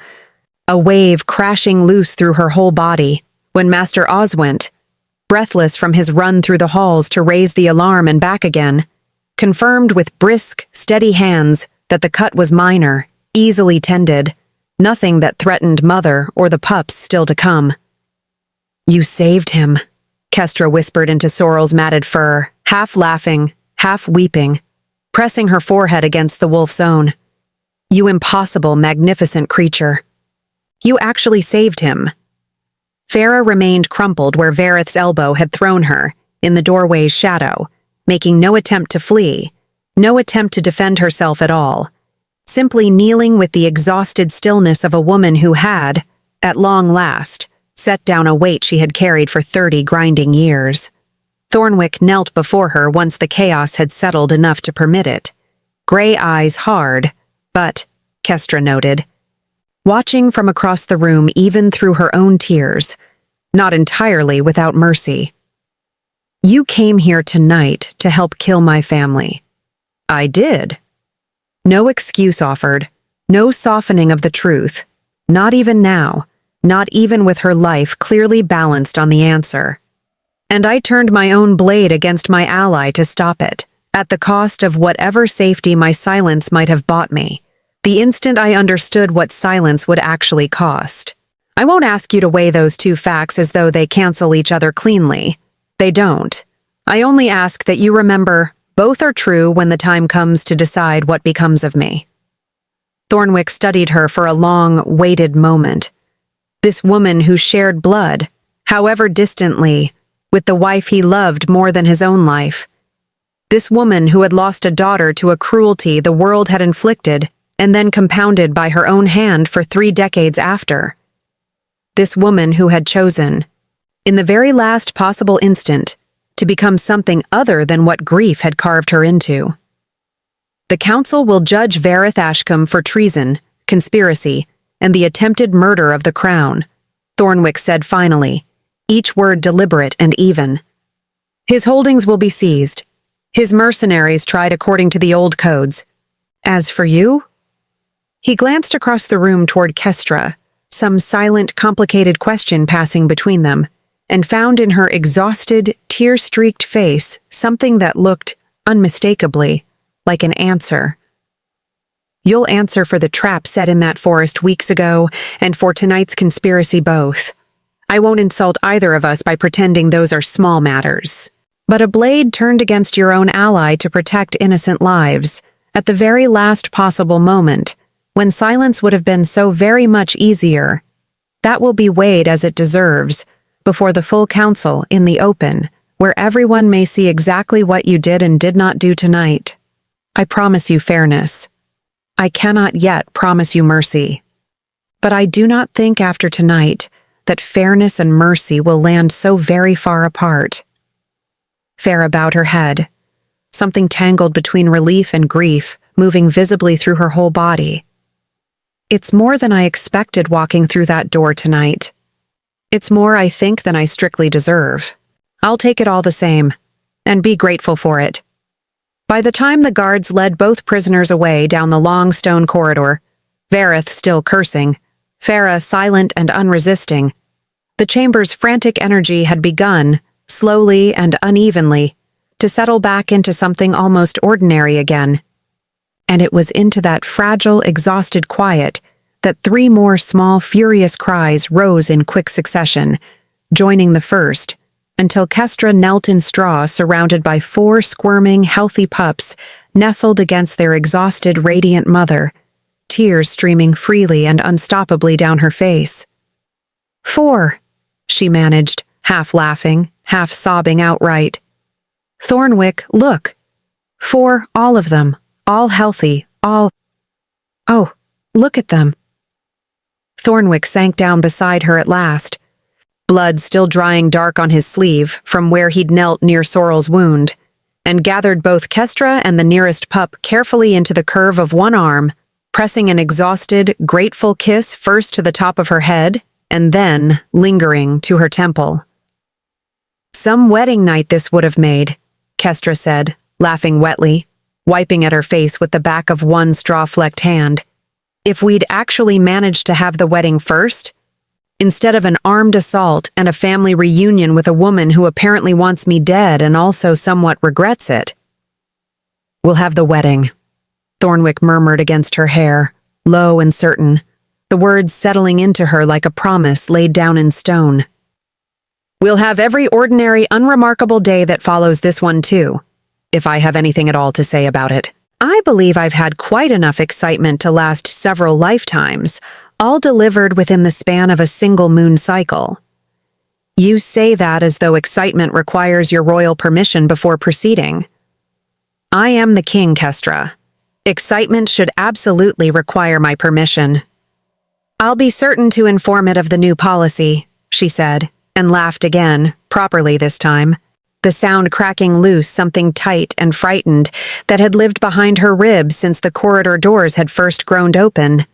a wave crashing loose through her whole body, when Master Oz went, breathless from his run through the halls to raise the alarm and back again, confirmed with brisk, steady hands that the cut was minor, easily tended, nothing that threatened Mother or the pups still to come. "You saved him," Kestra whispered into Sorrel's matted fur, half laughing, half weeping, pressing her forehead against the wolf's own. "You impossible, magnificent creature. You actually saved him." Farah remained crumpled where Vareth's elbow had thrown her, in the doorway's shadow, making no attempt to flee, no attempt to defend herself at all, simply kneeling with the exhausted stillness of a woman who had, at long last, set down a weight she had carried for 30 grinding years. Thornwick knelt before her once the chaos had settled enough to permit it, gray eyes hard, but, Kestra noted, watching from across the room even through her own tears, not entirely without mercy. "You came here tonight to help kill my family." "I did." No excuse offered, no softening of the truth, not even now, not even with her life clearly balanced on the answer. "And I turned my own blade against my ally to stop it, at the cost of whatever safety my silence might have bought me, the instant I understood what silence would actually cost. I won't ask you to weigh those two facts as though they cancel each other cleanly. They don't. I only ask that you remember both are true when the time comes to decide what becomes of me." Thornwick studied her for a long, weighted moment. This woman who shared blood, however distantly, with the wife he loved more than his own life. This woman who had lost a daughter to a cruelty the world had inflicted and then compounded by her own hand for 3 decades after. This woman who had chosen, in the very last possible instant, to become something other than what grief had carved her into. "The council will judge Werewolf Ashcombe for treason, conspiracy, and the attempted murder of the crown," Thornwick said finally, each word deliberate and even. "His holdings will be seized. His mercenaries tried according to the old codes. As for you?" He glanced across the room toward Kestra, some silent, complicated question passing between them, and found in her exhausted, tear-streaked face something that looked, unmistakably, like an answer. "You'll answer for the trap set in that forest weeks ago and for tonight's conspiracy both. I won't insult either of us by pretending those are small matters. But a blade turned against your own ally to protect innocent lives, at the very last possible moment, when silence would have been so very much easier, that will be weighed as it deserves, before the full council in the open, where everyone may see exactly what you did and did not do tonight. I promise you fairness. I cannot yet promise you mercy. But I do not think after tonight that fairness and mercy will land so very far apart." Farah bowed her head, something tangled between relief and grief moving visibly through her whole body. "It's more than I expected walking through that door tonight. It's more, I think, than I strictly deserve. I'll take it all the same, and be grateful for it." By the time the guards led both prisoners away down the long stone corridor, Wereth still cursing, Farah silent and unresisting, the chamber's frantic energy had begun, slowly and unevenly, to settle back into something almost ordinary again. And it was into that fragile, exhausted quiet that 3 more small, furious cries rose in quick succession, joining the first, until Kestra knelt in straw surrounded by 4 squirming, healthy pups nestled against their exhausted, radiant mother, tears streaming freely and unstoppably down her face. 4, she managed, half laughing, half sobbing outright. Thornwick, look. 4, all of them, all healthy, all... Oh, look at them. Thornwick sank down beside her at last, blood still drying dark on his sleeve from where he'd knelt near Sorrel's wound, and gathered both Kestra and the nearest pup carefully into the curve of one arm, pressing an exhausted, grateful kiss first to the top of her head, and then, lingering, to her temple. Some wedding night this would have made, Kestra said, laughing wetly, wiping at her face with the back of one straw-flecked hand. If we'd actually managed to have the wedding first, instead of an armed assault and a family reunion with a woman who apparently wants me dead and also somewhat regrets it. We'll have the wedding, Thornwick murmured against her hair, low and certain, the words settling into her like a promise laid down in stone. We'll have every ordinary, unremarkable day that follows this one too, if I have anything at all to say about it. I believe I've had quite enough excitement to last several lifetimes, all delivered within the span of a single moon cycle. You say that as though excitement requires your royal permission before proceeding. I am the king, Kestra. Excitement should absolutely require my permission. I'll be certain to inform it of the new policy, she said, and laughed again, properly this time, the sound cracking loose something tight and frightened that had lived behind her ribs since the corridor doors had first groaned open,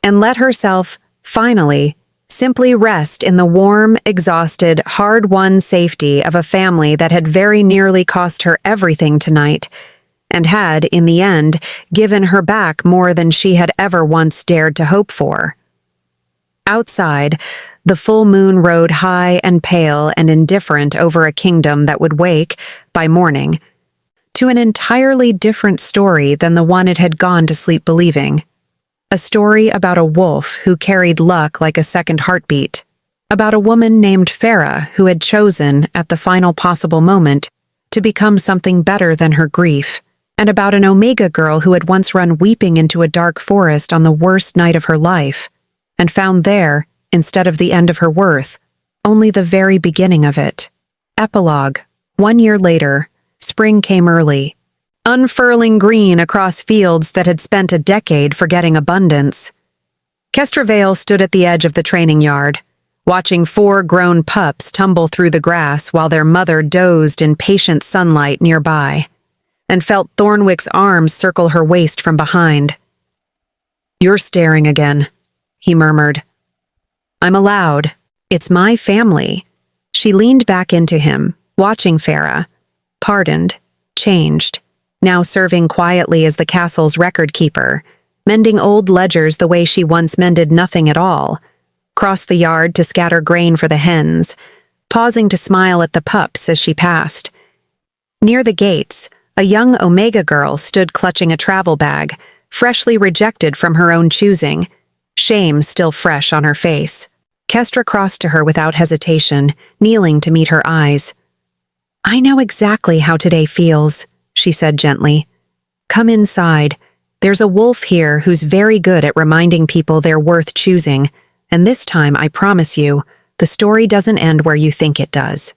and let herself, finally, simply rest in the warm, exhausted, hard-won safety of a family that had very nearly cost her everything tonight, and had, in the end, given her back more than she had ever once dared to hope for. Outside, the full moon rode high and pale and indifferent over a kingdom that would wake, by morning, to an entirely different story than the one it had gone to sleep believing. A story about a wolf who carried luck like a second heartbeat, about a woman named Farah who had chosen, at the final possible moment, to become something better than her grief, and about an Omega girl who had once run weeping into a dark forest on the worst night of her life, and found there, instead of the end of her worth, only the very beginning of it. Epilogue. 1 year later, spring came early, unfurling green across fields that had spent a decade forgetting abundance. Kestra Vale stood at the edge of the training yard, watching 4 grown pups tumble through the grass while their mother dozed in patient sunlight nearby, and felt Thornwick's arms circle her waist from behind. "You're staring again," he murmured. "I'm allowed. It's my family." She leaned back into him, watching Farah, pardoned, changed, now serving quietly as the castle's record keeper, mending old ledgers the way she once mended nothing at all, crossed the yard to scatter grain for the hens, pausing to smile at the pups as she passed. Near the gates, a young Omega girl stood clutching a travel bag, freshly rejected from her own choosing, shame still fresh on her face. Kestra crossed to her without hesitation, kneeling to meet her eyes. "I know exactly how today feels," she said gently. "Come inside. There's a wolf here who's very good at reminding people they're worth choosing, and this time, I promise you, the story doesn't end where you think it does."